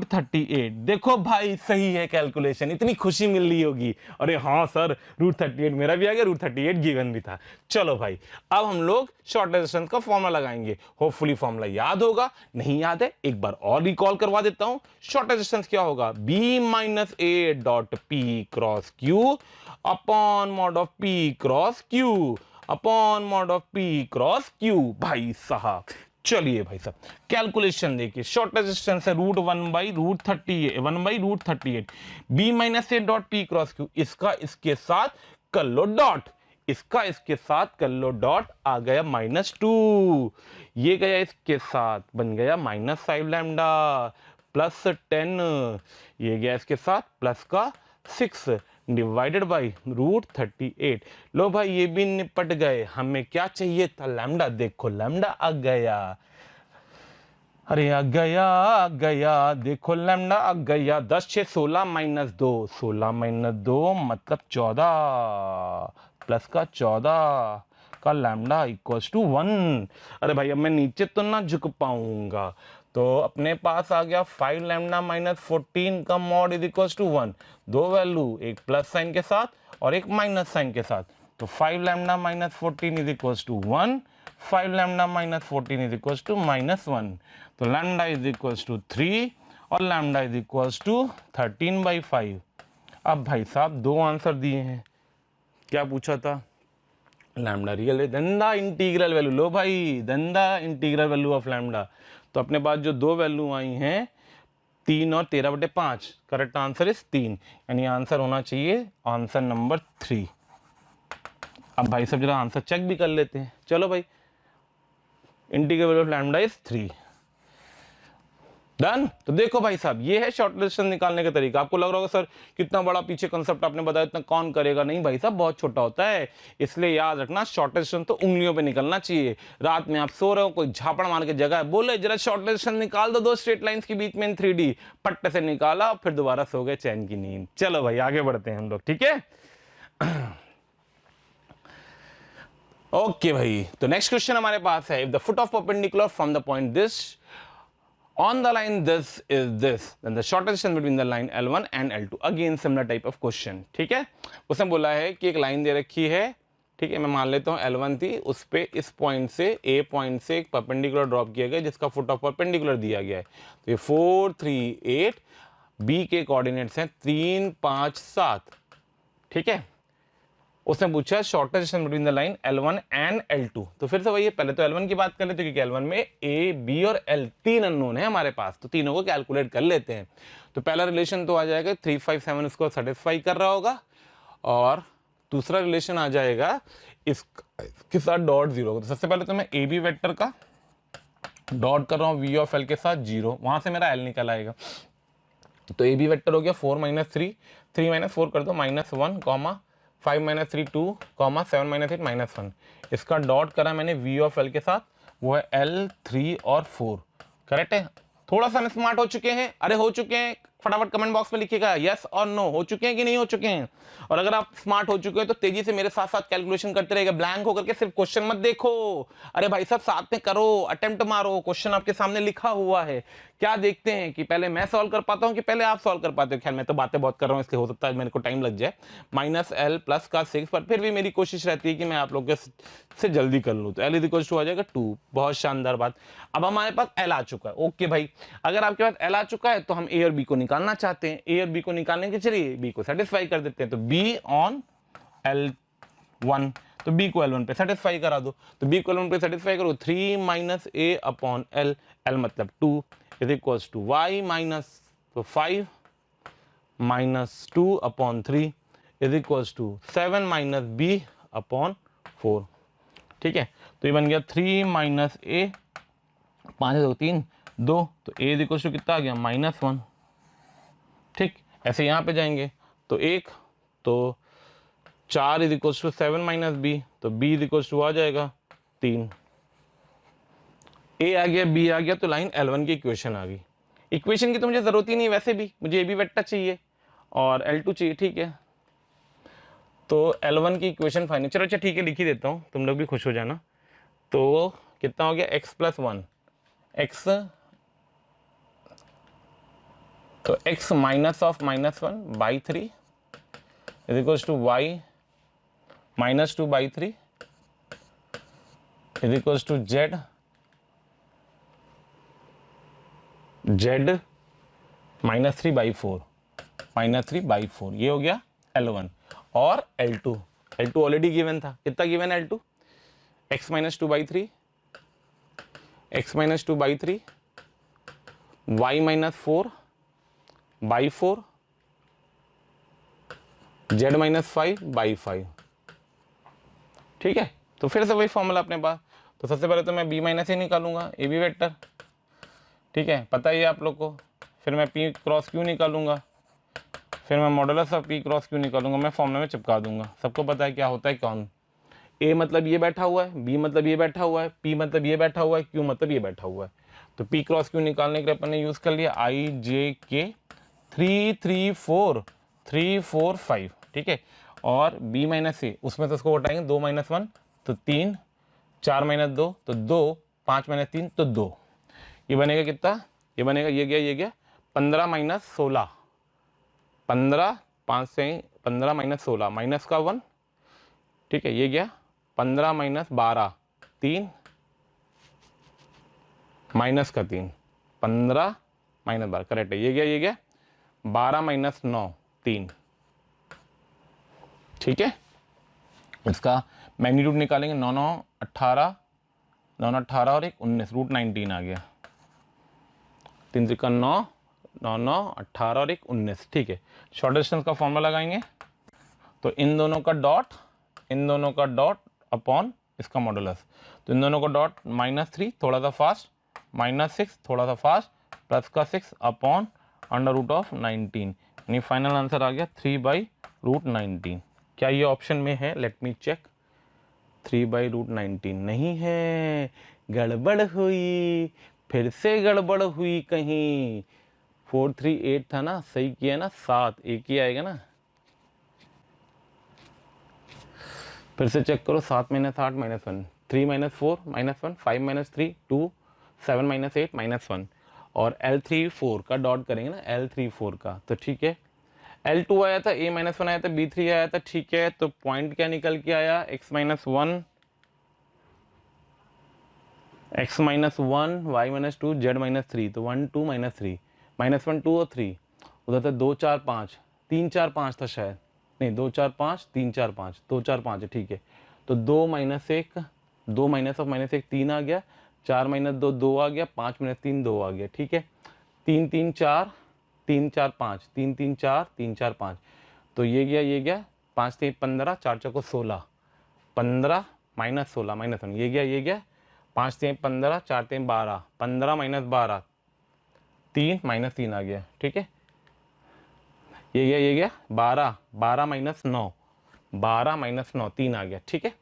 38। देखो भाई सही है कैलकुलेशन, इतनी खुशी मिल रही होगी। अरे हाँ सर रूट 38 मेरा भी आ गया, रूट 38 गिवन भी था। चलो भाई अब हम लोग शॉर्ट डिस्टेंस का फॉर्मूला लगाएंगे, होपफुली फॉर्मूला याद होगा, नहीं याद है एक बार और रिकॉल करवा देता हूं। शॉर्ट डिस्टेंस क्या होगा, B minus A dot P cross Q upon mod of P cross Q upon mod of P cross Q. भाई साहब चलिए भाई साहब कैलकुलेशन देखिए, शॉर्टेस्ट डिस्टेंस है √1/√38 B minus A dot P cross Q, इसका इसके साथ कर लो डॉट, इसका इसके साथ कर लो डॉट, आ गया -2, ये गया इसके साथ बन गया -5 लैम्डा प्लस 10, ये गया इसके साथ प्लस का 6 डिवाइडेड बाई √38। लो भाई ये भी निपट गए, हमें क्या चाहिए था लैम्डा, देखो लैम्डा आ गया, अरे आ गया देखो लैम्डा आ गया, 10 6 16 -2, 16 - 2 मतलब 14 प्लस का 14 का लैम्डा इक्वल्स टू 1। अरे भाई अब मैं नीचे तो ना झुक पाऊंगा, तो अपने पास आ गया 5 लैम्डा -14 का मॉड इज इक्वल्स टू 1, दो वैल्यू एक प्लस साइन के साथ और एक माइनस साइन के साथ, तो 5 lambda -14 is equals to 1, 5 lambda -14 is equals to -1, तो लैम्डा इज इक्वल्स टू 3 और लैम्डा इज इक्वल्स टू 13/5। अब भाई साहब दो आंसर दिए हैं, क्या पूछा था, लैम्डा रियल है देन द इंटीग्रल वैल्यू, लो भाई then the integral value of lambda. तो अपने पास जो दो वैल्यू आई हैं 3 और 13/5, करेक्ट आंसर इज 3, यानी आंसर होना चाहिए आंसर नंबर 3। अब भाई सब जरा आंसर चेक भी कर लेते हैं, चलो भाई integral value of lambda is 3। Done. तो देखो भाई साहब, ये है शॉर्ट डिस्टेंस निकालने का तरीका। आपको लग रहा होगा सर कितना बड़ा पीछे कंसेप्ट आपने बताया, इतना कौन करेगा। नहीं भाई साहब, बहुत छोटा होता है, इसलिए याद रखना शॉर्ट डिस्टेंस तो उंगलियों पे निकलना चाहिए। रात में आप सो रहे हो, कोई झापड़ मार के जगह है, बोले जरा शॉर्ट डिस्टेंस निकाल दो, 2 स्ट्रेट लाइंस के बीच में इन 3D, पट्टे से निकाला, फिर दोबारा सो गए चैन की नींद। चलो भाई आगे बढ़ते हैं हम लोग, ठीक है। ओके भाई, तो नेक्स्ट क्वेश्चन हमारे पास है, if the foot of perpendicular from the point this on the line this is this, then the shortest distance between the line L1 and L2, again similar type of question, ठीक है। उसने बोला है कि एक लाइन दे रखी है, ठीक है, मैं मान लेता हूँ L1 थी, उस पे इस पॉइंट से A पॉइंट से एक परपेंडिकुलर ड्रॉप किया गया जिसका फुट ऑफ परपेंडिकुलर दिया गया है। तो ये 4 3 8, B के कोऑर्डिनेट्स हैं 3 5 7, ठीक है। उसने पूछा shortest distance between the line L1 and L2। तो फिर से वही है, पहले तो L1 की बात कर लेते हैं, क्योंकि L1 में A, B और L 3 अननोन है हमारे पास, तो तीनों को कैलकुलेट कर लेते हैं। तो पहला रिलेशन तो आ जाएगा 3 5 7 इसको सेटिस्फाई कर रहा होगा, और दूसरा रिलेशन आ जाएगा इसके साथ डॉट 0। तो सबसे पहले तो मैं ए बी वेक्टर का डॉट कर रहा हूँ V ऑफ L के साथ 0, वहां से मेरा L निकल आएगा। तो ए बी वेक्टर हो गया 4 - 3, 3 - 4 कर दो -1, 5 - 3 2, 7 - 8 -1। इसका डॉट करा मैंने V ऑफ L के साथ, वो है L 3 और 4, करेक्ट है। थोड़ा सा स्मार्ट हो चुके हैं, अरे हो चुके हैं, फटाफट कमेंट बॉक्स में लिखिएगा यस और नो, हो चुके हैं कि नहीं हो चुके हैं। और अगर आप स्मार्ट हो चुके हैं तो तेजी से मेरे साथ साथ कैलकुलेशन करते रहेगा, ब्लैंक होकर के सिर्फ क्वेश्चन मत देखो। अरे भाई साहब साथ में करो, अटेम्प्ट मारो, क्वेश्चन आपके सामने लिखा हुआ है। क्या देखते हैं कि पहले मैं सॉल्व कर पाता हूं कि पहले आप सॉल्व कर पाते हो। खैर मैं तो बातें बहुत कर रहा हूं, इसलिए हो सकता है मेरे को टाइम लग जाए। -L प्लस का 6, पर फिर भी मेरी कोशिश रहती है कि मैं आप लोग से जल्दी कर लूं। तो L = आ जाएगा 2। बहुत शानदार बात। अब हमारे पास L आ चुका है, ओके भाई। अगर आपके पास L आ चुका है तो हम A और B को निकालना चाहते हैं। A और B को निकालने के चलिए B को सेटिस्फाई कर देते हैं। तो B ऑन L1, तो B को L1 पे सेटिस्फाई करा दो। तो B को L1 पे सेटिस्फाई करो, 3 - A अपॉन L, L मतलब 2 = y minus 5 - 2 upon 3 = 7 - B upon 4, ठीक है। तो ये बन गया 3 - A, 5 2 3 2, तो A = कितना आ गया -1, ठीक। ऐसे यहाँ पे जाएंगे तो 1, तो 4 = 7 - B, तो B = आ जाएगा 3। A आ गया, B आ गया, तो लाइन L1 की इक्वेशन आ गई। इक्वेशन की तो मुझे जरूरत ही नहीं, वैसे भी मुझे A B वेक्टर चाहिए और L2 चाहिए, ठीक है। तो L1 की इक्वेशन फाइनल, चलो अच्छा ठीक है लिख ही देता हूँ, तुम लोग भी खुश हो जाना। तो कितना हो गया x + 1, x, तो x minus of -1/3 = y -2/3 = z -3/4, -3/4, ये हो गया L1। और L2 ऑलरेडी गिवन था, कितना गिवन है L2, x - 2/3, x - 2/3, y - 4/4, z - 5/5, ठीक है। तो फिर से वही फॉर्मूला अपने पास। तो सबसे पहले तो मैं B - A निकालूंगा, A B वेक्टर, ठीक है, पता ही है आप लोग को। फिर मैं P × Q निकालूंगा, फिर मैं मॉडुलस ऑफ P × Q निकालूंगा, मैं फॉर्मूला में चिपका दूंगा। सबको पता है क्या होता है कौन। A मतलब ये बैठा हुआ है, B मतलब ये बैठा हुआ है, P मतलब ये बैठा हुआ है, Q मतलब ये बैठा हुआ है। तो P × Q निकालने के लिए अपन ने यूज कर लिया I J K 3 3 4 3 4 5, ठीक है। और B - A, उसमें तो उसको उठाएंगे 2 - 1 तो 3, 4 - 2 तो 2, 5 - 3 तो 2। ये बनेगा कितना, ये बनेगा, ये गया 15 - 16, 15 5 से 15 - 16 माइनस का 1, ठीक है। ये गया 15 - 12 3 माइनस का 3, 15 - 12, करेक्ट है। ये गया 12 - 9 3, ठीक है। इसका मैग्नीट्यूड निकालेंगे, 9 9 18, 9 18 और 1 19, √19 आ गया। 3 3 9, 9 9 18 और 1 19, ठीक है। शॉर्ट डिस्टेंस का फॉर्मूला लगाएंगे, तो इन दोनों का डॉट अपॉन इसका मॉडुलस। तो इन दोनों का डॉट -3 थोड़ा सा फास्ट, -6 थोड़ा सा फास्ट, प्लस का 6 अपॉन अंडर रूट ऑफ 19, यानी फाइनल आंसर आ गया 3/√19। क्या ये ऑप्शन में है? Late me check. 3/√19 नहीं है, गड़बड़ हुई, फिर से गड़बड़ हुई कहीं। 438 था ना, सही किया ना, 7 एक ही आएगा ना। फिर से चेक करो, 7 - 8 -1, 3 - 4 -1, 5 - 3 2, 7 - 8 -1, और L34 का डॉट करेंगे ना, L34 का, तो ठीक है। L2 आया था, A-1 आया था, B3 आया था, ठीक है। तो पॉइंट क्या निकल के आया? x-1, y-2, z-3, तो 1 2 -3, -1 2 और 3, उधर था 2 4 5, 3 4 5 था शायद, नहीं 2 4 5 3 4 5, 2 4 5 है, ठीक है। तो 2 - 1, 2 - 1 3 आ गया, 4 - 2 2 आ गया, 5 - 3 2 आ गया, ठीक है। 3 3 4 3 4 5, 3 3 4 3 4 5, तो ये गया 5 3 15, 4 4 16, 15 - 16 -1, ये गया 5 3 15, 4 3 12, 15 - 12 3 -3 आ गया, ठीक है। ये गया 12 12 - 9, 12 - 9 3 आ गया, ठीक है।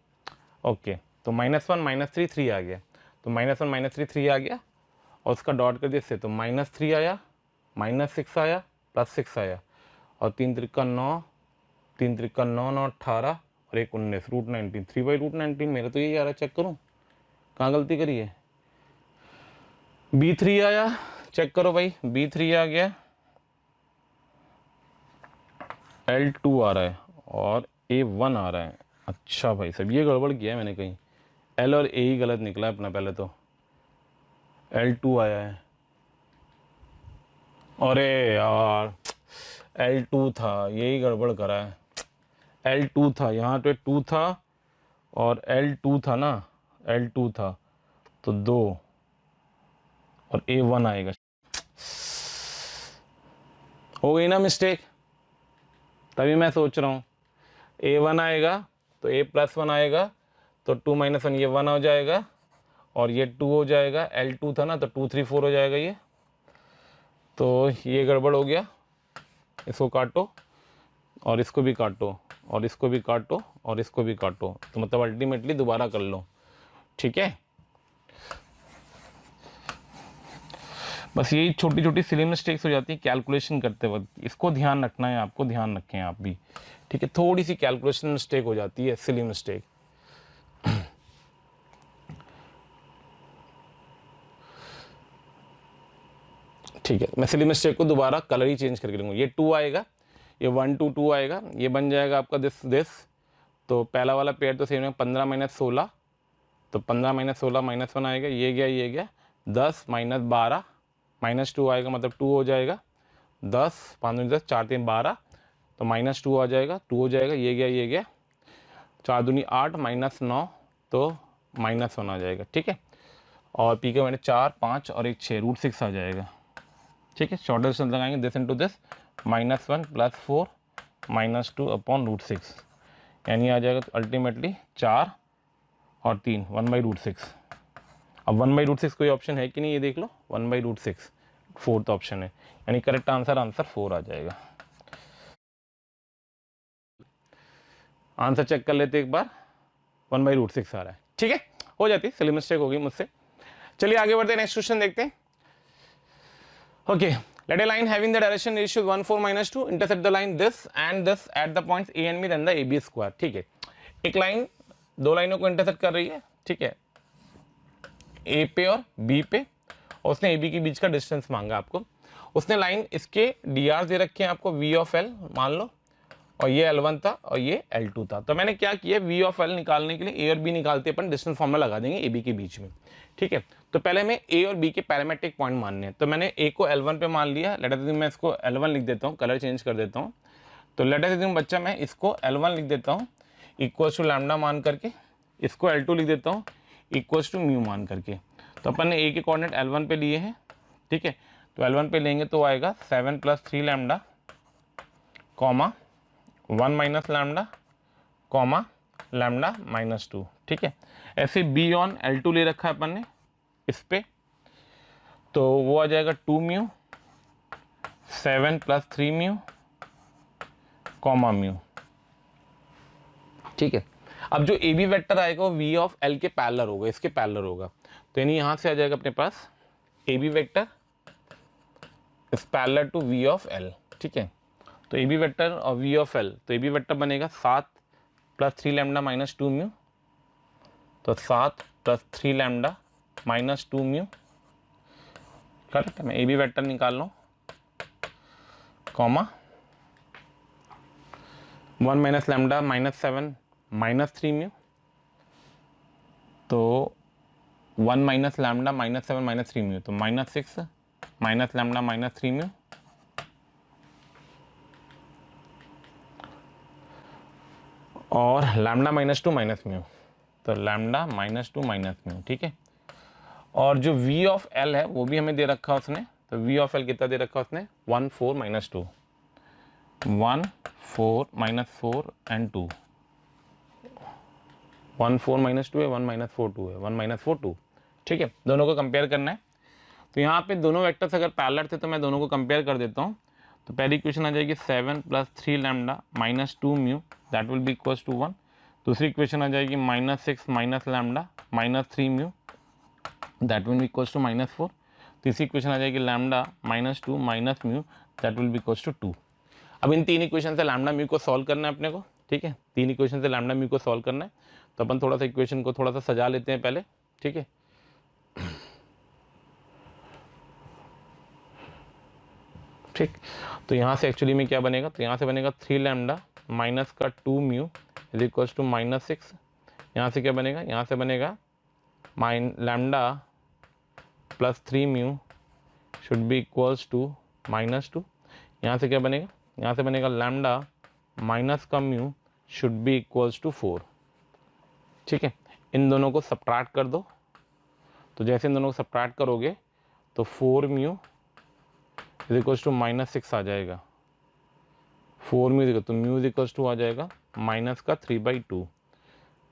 ओके, तो -1 - 3 3 आ गया, तो -1 - 3 3 आ गया, और उसका डॉट कर दिया इससे, तो -3 आया, -6 आया, +6 आया, और 3 त्रिका 9, 3 त्रिका 9 9 18, और 1 19, √19, 3/√19 मेरा तो यही आ रहा है। चेक करूँ कहाँ गलती करी है? B3 आया, चेक करो भाई, B3 आ गया, L2 आ रहा है, और A1 आ रहा है। अच्छा भाई साहब, ये गड़बड़ किया है मैंने कहीं, L और A ही गलत निकला है अपना। पहले तो L2 आया है, अरे यार L2 था, यही गड़बड़ करा है। L2 था, यहाँ पे 2 था, और L2 था ना, L2 था, तो 2, और A1 आएगा। हो गई ना मिस्टेक, तभी मैं सोच रहा हूँ A1 आएगा तो A+1 आएगा, तो 2 - 1 ये 1 हो जाएगा, और ये 2 हो जाएगा। L2 था ना, तो 2 3 4 हो जाएगा ये, तो ये गड़बड़ हो गया। इसको काटो, और इसको भी काटो, और इसको भी काटो, और इसको भी काटो, तो मतलब अल्टीमेटली दोबारा कर लो, ठीक है। बस यही छोटी छोटी सिली मिस्टेक्स हो जाती है कैलकुलेशन करते वक्त, इसको ध्यान रखना है आपको, ध्यान रखें आप भी, ठीक है। थोड़ी सी कैलकुलेशन मिस्टेक हो जाती है, सिली मिस्टेक। ठीक है, मैं सिली मिस्टेक को दोबारा कलर ही चेंज करके लूँगा। ये 2 आएगा, ये 1 2 2 आएगा, ये बन जाएगा आपका दिस। तो पहला वाला पेयर तो सेम है, 15 - 16, तो 15 - 16 -1 आएगा, ये गया 10 - 12 -2 आएगा, मतलब 2 हो जाएगा। 10 5 10, 4 3 12, तो -2 आ जाएगा, 2 हो जाएगा, ये गया 4 दूनी 8 -9, तो -1 आ जाएगा, ठीक है। और पी के मैंने 4 5 और 1 6, √6 आ जाएगा, ठीक है। शॉर्ट डिस्टेंस लगाएंगे, दिस इनटू दिस, -1 +4 -2 अपॉन √6, यानी आ जाएगा अल्टीमेटली 4 और 3, 1/√6। अब 1/√6 कोई ऑप्शन है कि नहीं, ये देख लो, 1/√6 फोर्थ ऑप्शन है, यानी करेक्ट आंसर 4 आ जाएगा। आंसर चेक कर लेते एक बार, 1/√6 आ रहा है, ठीक है। हो जाती, सिली मिस्टेक हो गई मुझसे। चलिए आगे बढ़ते हैं, नेक्स्ट क्वेश्चन देखते हैं। Okay, let a line having the direction ratio 1 4 -2 intersect the line this and this at the points A and B, then the AB square, ठीक है। एक लाइन दो लाइनों को इंटरसेक्ट कर रही है, ठीक है, A पे और B पे, और उसने AB के बीच का डिस्टेंस मांगा आपको। उसने लाइन इसके DR दे रखे हैं आपको, V ऑफ L मान लो, और ये L1 था और ये L2 था। तो मैंने क्या किया, V ऑफ L निकालने के लिए A और B निकालते अपन डिस्टेंस फॉर्मूला लगा देंगे AB के बीच में, ठीक है। तो पहले हमें A और B के पैरामेट्रिक पॉइंट मानने हैं, तो मैंने A को L1 पे मान लिया। लेट अस मैं इसको L1 लिख देता हूँ, कलर चेंज कर देता हूँ। तो लेट अस बच्चा मैं इसको L1 लिख देता हूँ इक्वल्स टू लैम्डा मान करके, इसको L2 लिख देता हूँ इक्वल्स टू म्यू मान करके। तो अपन ने A के कोऑर्डिनेट L1 पे लिए हैं, ठीक है। तो L1 पे लेंगे तो आएगा 7 + 3 lambda, comma 1 - lambda, comma lambda -2, ठीक है। ऐसे B ऑन L2 ले रखा है अपन ने इस पे, तो वो आ जाएगा 2 म्यू 7 + 3 म्यू कॉमा म्यू, ठीक है। अब जो ए बी वेक्टर आएगा वो वी ऑफ एल के पैरेलल होगा, इसके पैरेलल होगा, तो यानी यहां से आ जाएगा अपने पास A B vector is parallel to V of L, ठीक है। तो ए बी वेक्टर और वी ऑफ एल, तो ए बी वेक्टर बनेगा 7 + 3 लैम्डा माइनस 2 म्यू, तो 7 + 3 लैम्डा माइनस 2 म्यू, करेक्ट है। मैं ए बी वेक्टर निकाल लूँ, कॉमा 1 - लैम्डा -7 -3 म्यू, तो 1 - लैम्डा -7 -3 म्यू, तो -6 - लैम्डा -3 म्यू, और लैम्डा -2 म्यू, तो लैम्डा -2 म्यू, ठीक है। और जो v ऑफ l है वो भी हमें दे रखा है उसने, तो v ऑफ l कितना दे रखा है उसने 1 4 - 2, 1 4 - 4 एंड 2, 1 4 - 2 है, 1 - 4 2 है, 1 - 4 2, ठीक है। दोनों को कंपेयर करना है, तो यहाँ पे दोनों वेक्टर्स अगर पैरेलल थे तो मैं दोनों को कंपेयर कर देता हूँ। तो पहली इक्वेशन आ जाएगी 7 + 3 lambda -2 mu, that will be equals to 1। दूसरी इक्वेशन आ जाएगी -6 - lambda -3 mu, that will be equals to -4। तीसरी इक्वेशन आ जाएगी lambda -2 mu, that will be equals to 2। अब इन तीन इक्वेशन से लैम्डा म्यू को सॉल्व करना है अपने को, ठीक है। तीन इक्वेशन से लैम्डा म्यू को सॉल्व करना है, तो अपन थोड़ा सा इक्वेशन को थोड़ा सा सजा लेते हैं पहले, ठीक है। ठीक, तो यहाँ से एक्चुअली में क्या बनेगा, तो यहाँ से बनेगा 3 लैम्डा माइनस का 2 म्यू इज इक्वल्स टू -6। यहाँ से क्या बनेगा, यहाँ से बनेगा lambda + 3 mu should be equals to -2। यहाँ से क्या बनेगा, यहाँ से बनेगा लैम्डा माइनस का mu should be equals to 4, ठीक है। इन दोनों को सब्ट्रैक्ट कर दो, तो जैसे इन दोनों को सब्ट्रैक्ट करोगे तो 4 म्यू इज इक्वल्स टू -6 आ जाएगा, 4 म्यू इज तो म्यू इज इक्वल्स टू आ जाएगा माइनस का 3/2,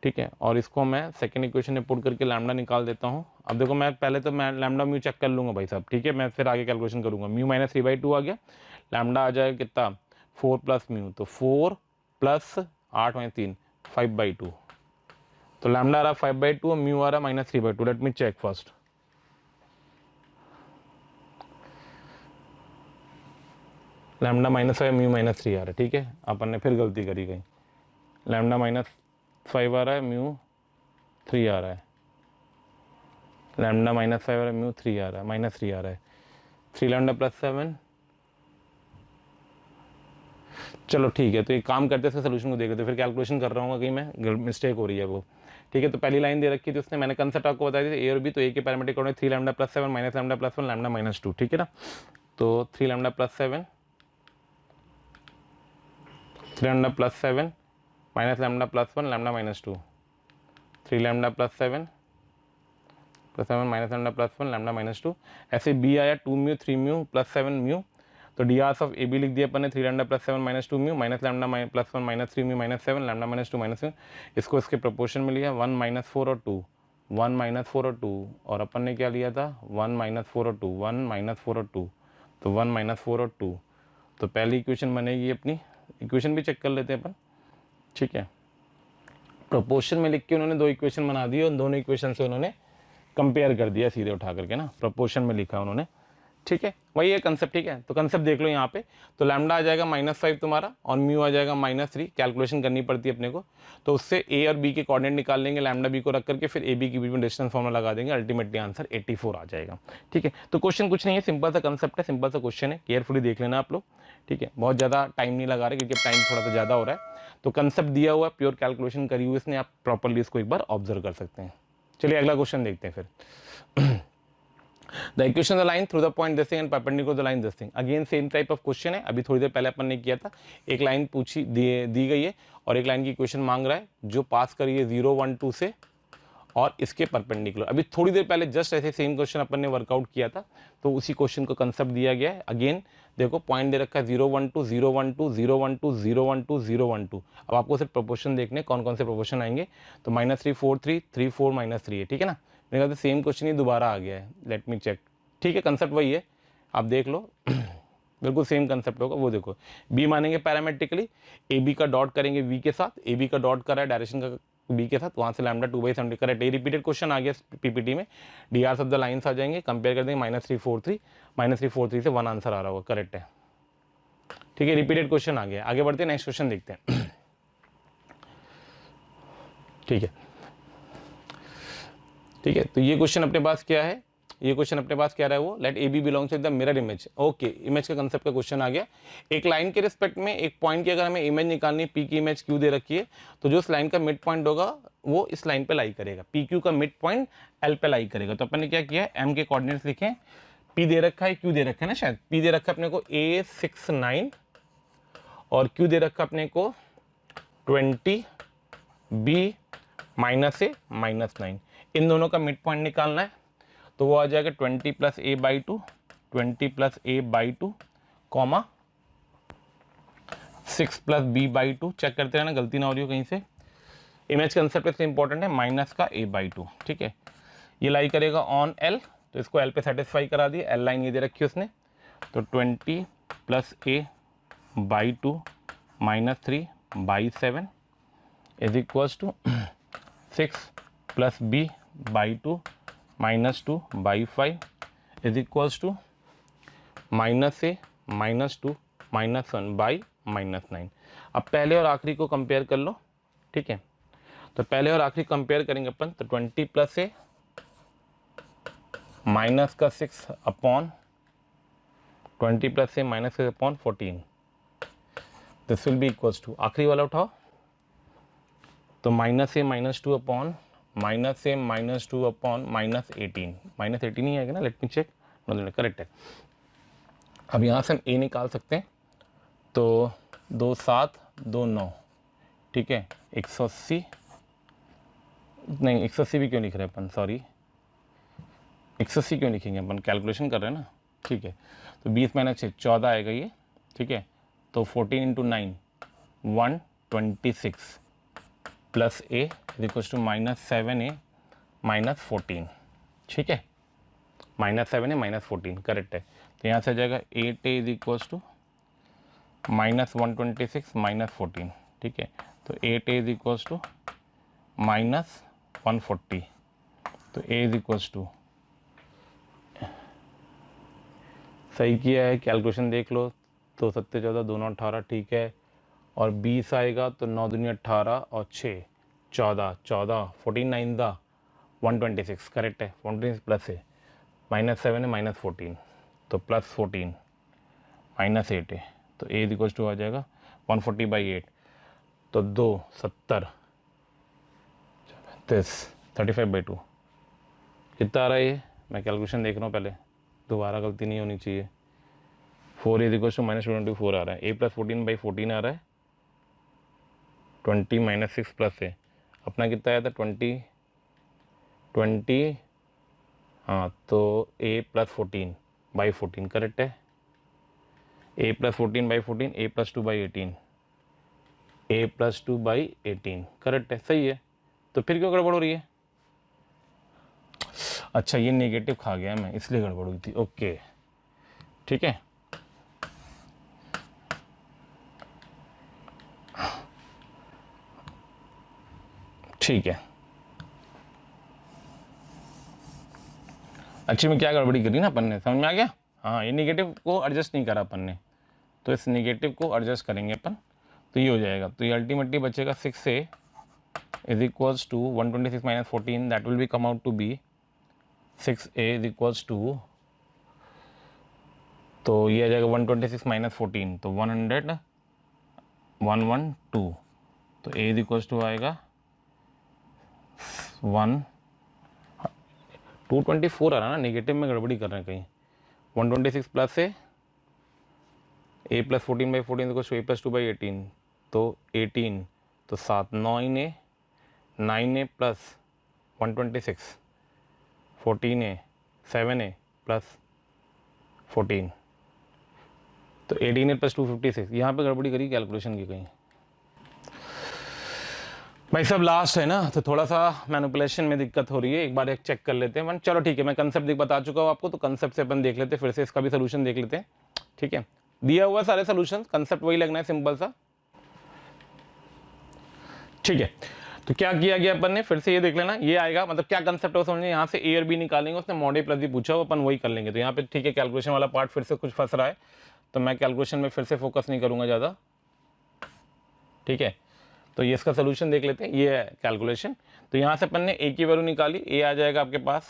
ठीक है। और इसको मैं सेकंड इक्वेशन में पुट करके लैम्डा निकाल देता हूँ। अब देखो मैं पहले तो मैं लैम्डा म्यू चेक कर लूँगा भाई साहब, ठीक है, मैं फिर आगे कैलकुलेशन करूँगा। म्यू -3/2 आ गया, लैम्डा आ जाएगा कितना 4 + म्यू, तो 4 + 8 - 3 5/2, तो लैम्डा आ रहा 5/2 और म्यू आ रहा -3/2। Let me check first, lambda -5 mu -3 आ रहा है, ठीक है। अपन ने फिर गलती करी गई, लैम्डा -5 आ रहा है, म्यू 3 आ रहा है, लैम्डा -5 आ रहा है, म्यू 3 आ रहा है, -3 आ रहा है, 3 लैम्डा + 7। चलो ठीक है, तो एक काम करते हैं, इसका सोल्यूशन को देख लेते, फिर कैलकुलेशन कर रहा हूँ कहीं मैं मिस्टेक हो रही है वो, ठीक है। तो पहली लाइन दे रखी थी उसने, मैंने कंसेप्ट आपको बताया था ए और बी, तो ए के parametric coordinate 3 lambda + 7 - lambda + 1 lambda -2, ठीक है ना। तो 3 lambda + 7 3 lambda + 7 lambda + 1 lambda -2, 3 lambda + 7 lambda + 1 lambda -2। ऐसे बी आया 2 म्यू 3 म्यू + 7 म्यू, तो D R of A B लिख दिया अपन ने 3 lambda + 7 -2 mu lambda + 1 -3 mu -7 lambda -2 -7। इसको इसके प्रोपोर्शन में लिया 1 - 4 और 2, 1 - 4 और 2, और अपन ने क्या लिया था 1 - 4 और 2, 1 - 4 और 2, तो 1 - 4 और 2। तो पहली इक्वेशन बनेगी अपनी, इक्वेशन भी चेक कर लेते हैं अपन, ठीक है। प्रोपोर्शन में लिख के उन्होंने दो इक्वेशन बना दी और दोनों इक्वेशन से उन्होंने कंपेयर कर दिया सीधे उठा करके ना, प्रोपोर्शन में लिखा उन्होंने, ठीक है। वही है कंसेप्ट, ठीक है। तो कंसेप्ट देख लो यहाँ पे, तो लैम्डा आ जाएगा -5 तुम्हारा और म्यू आ जाएगा -3, कैलकुलेशन करनी पड़ती है अपने को, तो उससे ए और बी के कोऑर्डिनेट निकाल लेंगे, लैम्डा बी को रख करके फिर ए बी के बीच में डिस्टेंस फॉर्मूला लगा देंगे, अल्टीमेटली आंसर 84 आ जाएगा, ठीक है। तो क्वेश्चन कुछ नहीं है, सिंपल सा कंसेप्ट है, सिंपल सा क्वेश्चन है, केयरफुली देख लेना आप लोग, ठीक है। बहुत ज़्यादा टाइम नहीं लगा रहे क्योंकि टाइम थोड़ा सा ज़्यादा हो रहा है, तो कंसेप्ट दिया हुआ है, प्योर कैलकुलेशन करी हुई इसने, आप प्रॉपरली इसको एक बार ऑब्जर्व कर सकते हैं। चलिए अगला क्वेश्चन देखते हैं फिर। The equation of the line through the point this thing and perpendicular to the line this thing, again same type of question है। अभी थोड़ी देर पहले अपन ने किया था, एक लाइन पूछी दी गई है और एक लाइन की इक्वेशन मांग रहा है जो पास करी है 0 1 2 से और इसके परपेंडिकुलर। अभी थोड़ी देर पहले जस्ट ऐसे सेम क्वेश्चन अपन ने वर्कआउट किया था, तो उसी क्वेश्चन को कंसेप्ट दिया गया है। अगेन देखो पॉइंट दे रखा है 0 1 2 0 1 2 0 1 2 0 1 2 0 1 2। अब आपको सिर्फ प्रोपोर्शन देखने कौन कौन से प्रोपोर्शन आएंगे, तो -3 4 3 3 4 -3 है, ठीक है ना। मेरे ख्याल से सेम क्वेश्चन ही दोबारा आ गया है, लेट मी चेक, ठीक है, कंसेप्ट वही है, आप देख लो बिल्कुल सेम कंसेप्ट होगा। वो देखो बी मानेंगे पैरामेट्रिकली, ए बी का डॉट करेंगे वी के साथ, ए बी का डॉट करा है डायरेक्शन का बी के साथ, वहाँ से लैम्डा 2/70 करेक्ट। ये रिपीटेड क्वेश्चन आ गया पीपीटी में, D R of the lines आ जाएंगे, कंपेयर कर देंगे -343 से 1 आंसर आ रहा होगा, करेक्ट है। ठीक है, रिपीटेड क्वेश्चन आ गया। आगे बढ़ते हैं, नेक्स्ट क्वेश्चन देखते हैं। ठीक है, ठीक है, तो ये क्वेश्चन अपने पास क्या है, ये क्वेश्चन अपने पास क्या रहा है वो, let A B belongs to the mirror image. Okay, image का कंसेप्ट का क्वेश्चन आ गया। एक लाइन के रिस्पेक्ट में एक पॉइंट की अगर हमें इमेज निकालनी है, पी की इमेज क्यू दे रखी है, तो जो इस लाइन का मिड पॉइंट होगा वो इस लाइन पे लाई करेगा, पी क्यू का मिड पॉइंट एल पे लाई करेगा। तो अपन ने क्या किया है, एम के कोऑर्डिनेट्स लिखे, पी दे रखा है, क्यू दे रखा है ना, शायद पी दे रखा है अपने को A69 और क्यू दे रखा अपने को 20 B -A -9। इन दोनों का मिड पॉइंट निकालना है, तो वो आ जाएगा 20 + A/2, 20 + A/2 comma 6 + B/2। Check करते रहना गलती ना हो रही हो कहीं से। इमेज कंसेप्ट इससे इंपॉर्टेंट है, माइनस का A/2। ठीक है, ये लाई करेगा ऑन L, तो इसको L पे सेटिस्फाई करा दिया, L लाइन ये दे रखी है उसने, तो 20 + A/2 -3/7 is equals to 6 + B/2 -2/5 is equals to -A -2 -1/-9। अब पहले और आखिरी को कंपेयर कर लो। ठीक है, तो पहले और आखिरी कंपेयर करेंगे अपन, तो 20 + A माइनस का 6 upon 20 + A -6 upon 14, this will be equals to, आखिरी वाला उठाओ, तो -A -2 अपॉन -A -2 अपॉन -18, -18 ही आएगा ना, लेट मी चेक, करेक्ट है। अब यहाँ से हम A निकाल सकते हैं, तो 2 7 2 9, ठीक है, 180 नहीं, 180 भी क्यों लिख रहे हैं अपन, सॉरी 180 क्यों लिखेंगे अपन, कैलकुलेशन कर रहे हैं ना। ठीक है, तो 20 - 6 14 आएगा ये। ठीक है, तो 14 × 9 126 plus A is equals to -7A -14। ठीक है, -7A -14 करेक्ट है। तो यहाँ से आ जाएगा 8A इज इक्वल्स टू -126 -14। ठीक है, तो 8A इज इक्वल्स टू -140, तो A इज इक्वल्स टू, सही किया है, कैलकुलेशन देख लो, तो 7 14 2 9 18, ठीक है, और 20 आएगा तो 9 दूनी 18 और 6 14 14 14 9 दा 126 करेक्ट है, 126 प्लस है -7 है -14, तो +14 -8 है, तो A इक्वल्स टू आ जाएगा 140/8, तो 2 70 35/2 कितना आ रहा है ये, मैं कैलकुलेशन देख रहा हूँ पहले, दोबारा गलती नहीं होनी चाहिए। 4 इज इक्वल्स टू -24 आ रहा है, A + 14/14 आ रहा है, 20 - 6 प्लस है अपना कितना आया था 20 हाँ, तो A + 14/14 करेक्ट है, A + 14/14 A + 2/18 A + 2/18 करेक्ट है, सही है। तो फिर क्यों गड़बड़ हो रही है, अच्छा ये नेगेटिव खा गया मैं, इसलिए गड़बड़ हुई थी। ओके ठीक है, ठीक है, एक्चुअली में क्या गड़बड़ी करी ना अपन ने, समझ में आ गया। हाँ, ये नेगेटिव को एडजस्ट नहीं करा अपन ने, तो इस नेगेटिव को एडजस्ट करेंगे अपन, तो ये हो जाएगा, तो ये अल्टीमेटली बचेगा 6A is equals to 126 - 14, that will be come out to be 6A is equals to, तो ये आ जाएगा 126 - 14, तो 112, तो A इज इक्वल्स टू आएगा 224 आ रहा ना, नेगेटिव में गड़बड़ी कर रहे हैं कहीं। 126 plus A + 14/14 equals to A + 2/18, तो 18, तो 7 9A 9A plus 126 14A 7A plus 14, तो 18A + 256, यहाँ पे गड़बड़ी करी कैलकुलेशन की कहीं। भाई सब लास्ट है ना, तो थोड़ा सा मैनिपुलेशन में दिक्कत हो रही है, एक बार एक चेक कर लेते हैं। चलो ठीक है, मैं कंसेप्ट बता चुका हूँ आपको, तो कंसेप्ट से अपन देख लेते हैं, फिर से इसका भी सोल्यूशन देख लेते हैं। ठीक है, दिया हुआ सारे सोल्यूशन, कंसेप्ट वही लगना है, सिंपल सा। ठीक है, तो क्या किया गया अपन ने, फिर से ये देख लेना, ये आएगा मतलब क्या कंसेप्ट हो समझिए। यहाँ से ए और बी निकालेंगे, उसने मॉड ए प्लस बी पूछा, वो अपन वही कर लेंगे। तो यहाँ पे ठीक है, कैलकुलेशन वाला पार्ट फिर से कुछ फंस रहा है, तो मैं कैलकुलेशन में फिर से फोकस नहीं करूंगा ज़्यादा। ठीक है, तो ये इसका सोल्यूशन देख लेते हैं, ये है कैलकुलेशन। तो यहाँ से अपन ने ए की वैल्यू निकाली, ए आ जाएगा आपके पास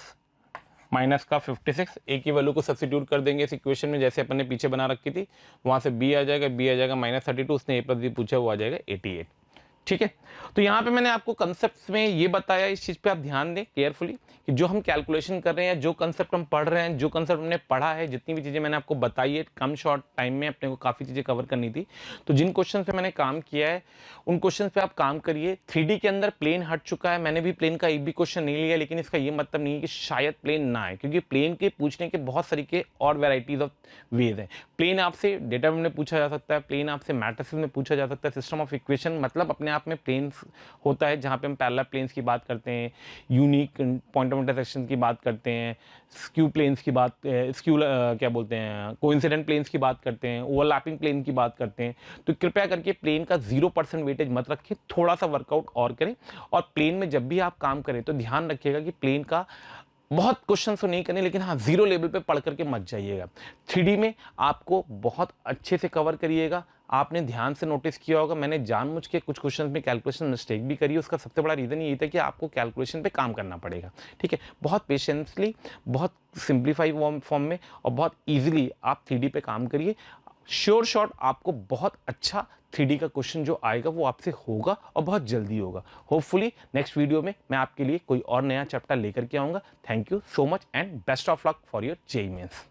माइनस का 56, ए की वैल्यू को सब्स्टिट्यूट कर देंगे इस इक्वेशन में जैसे अपन ने पीछे बना रखी थी। वहाँ से बी आ जाएगा, बी आ जाएगा -32, उसने ए प्लस बी पूछा, वो आ जाएगा 88। ठीक है, तो यहाँ पे मैंने आपको कंसेप्ट में ये बताया, इस चीज़ पे आप ध्यान दें केयरफुली कि जो हम कैलकुलेशन कर रहे हैं, जो कंसेप्ट हम पढ़ रहे हैं, जो कंसेप्ट हमने पढ़ा है, जितनी भी चीज़ें मैंने आपको बताई है, कम शॉर्ट टाइम में अपने को काफ़ी चीज़ें कवर करनी थी। तो जिन क्वेश्चन पे मैंने काम किया है उन क्वेश्चन पे आप काम करिए। 3D के अंदर प्लेन हट चुका है, मैंने भी प्लेन का एक भी क्वेश्चन नहीं लिया, लेकिन इसका ये मतलब नहीं है कि शायद प्लेन ना आए, क्योंकि प्लेन के पूछने के बहुत तरीके और वेराइटीज ऑफ वेज हैं। प्लेन आपसे डेटा में पूछा जा सकता है, प्लेन आपसे मैट्रिसेस में पूछा जा सकता है, सिस्टम ऑफ इक्वेशन मतलब अपने आप में प्लेन होता है, जहाँ पे हम पैरेलल प्लेन्स की बात करते हैं, यूनिक पॉइंट ऑफ इंटरसेक्शन की बात करते हैं, स्क्यू प्लेन्स की बात, स्क्यू क्या बोलते हैं, कोइंसिडेंट प्लेन्स की बात करते हैं, ओवरलैपिंग प्लेन की बात करते हैं। तो कृपया करके प्लेन का 0% वेटेज मत रखें, थोड़ा सा वर्कआउट और करें। और प्लेन में जब भी आप काम करें तो ध्यान रखिएगा कि प्लेन का बहुत क्वेश्चन तो नहीं करने, लेकिन हाँ 0 लेवल पे पढ़ करके मत जाइएगा। 3D में आपको बहुत अच्छे से कवर करिएगा। आपने ध्यान से नोटिस किया होगा, मैंने जानबूझ के कुछ क्वेश्चन में कैलकुलेशन मिस्टेक भी करी, उसका सबसे बड़ा रीज़न ये था कि आपको कैलकुलेशन पे काम करना पड़ेगा। ठीक है, बहुत पेशेंसली, बहुत सिंप्लीफाई फॉर्म में और बहुत ईजिली आप 3D पे काम करिए। श्योर शॉट आपको बहुत अच्छा 3D का क्वेश्चन जो आएगा वो आपसे होगा और बहुत जल्दी होगा। होपफुली नेक्स्ट वीडियो में मैं आपके लिए कोई और नया चैप्टर लेकर के आऊँगा। Thank you so much and best of luck for your JEE mains.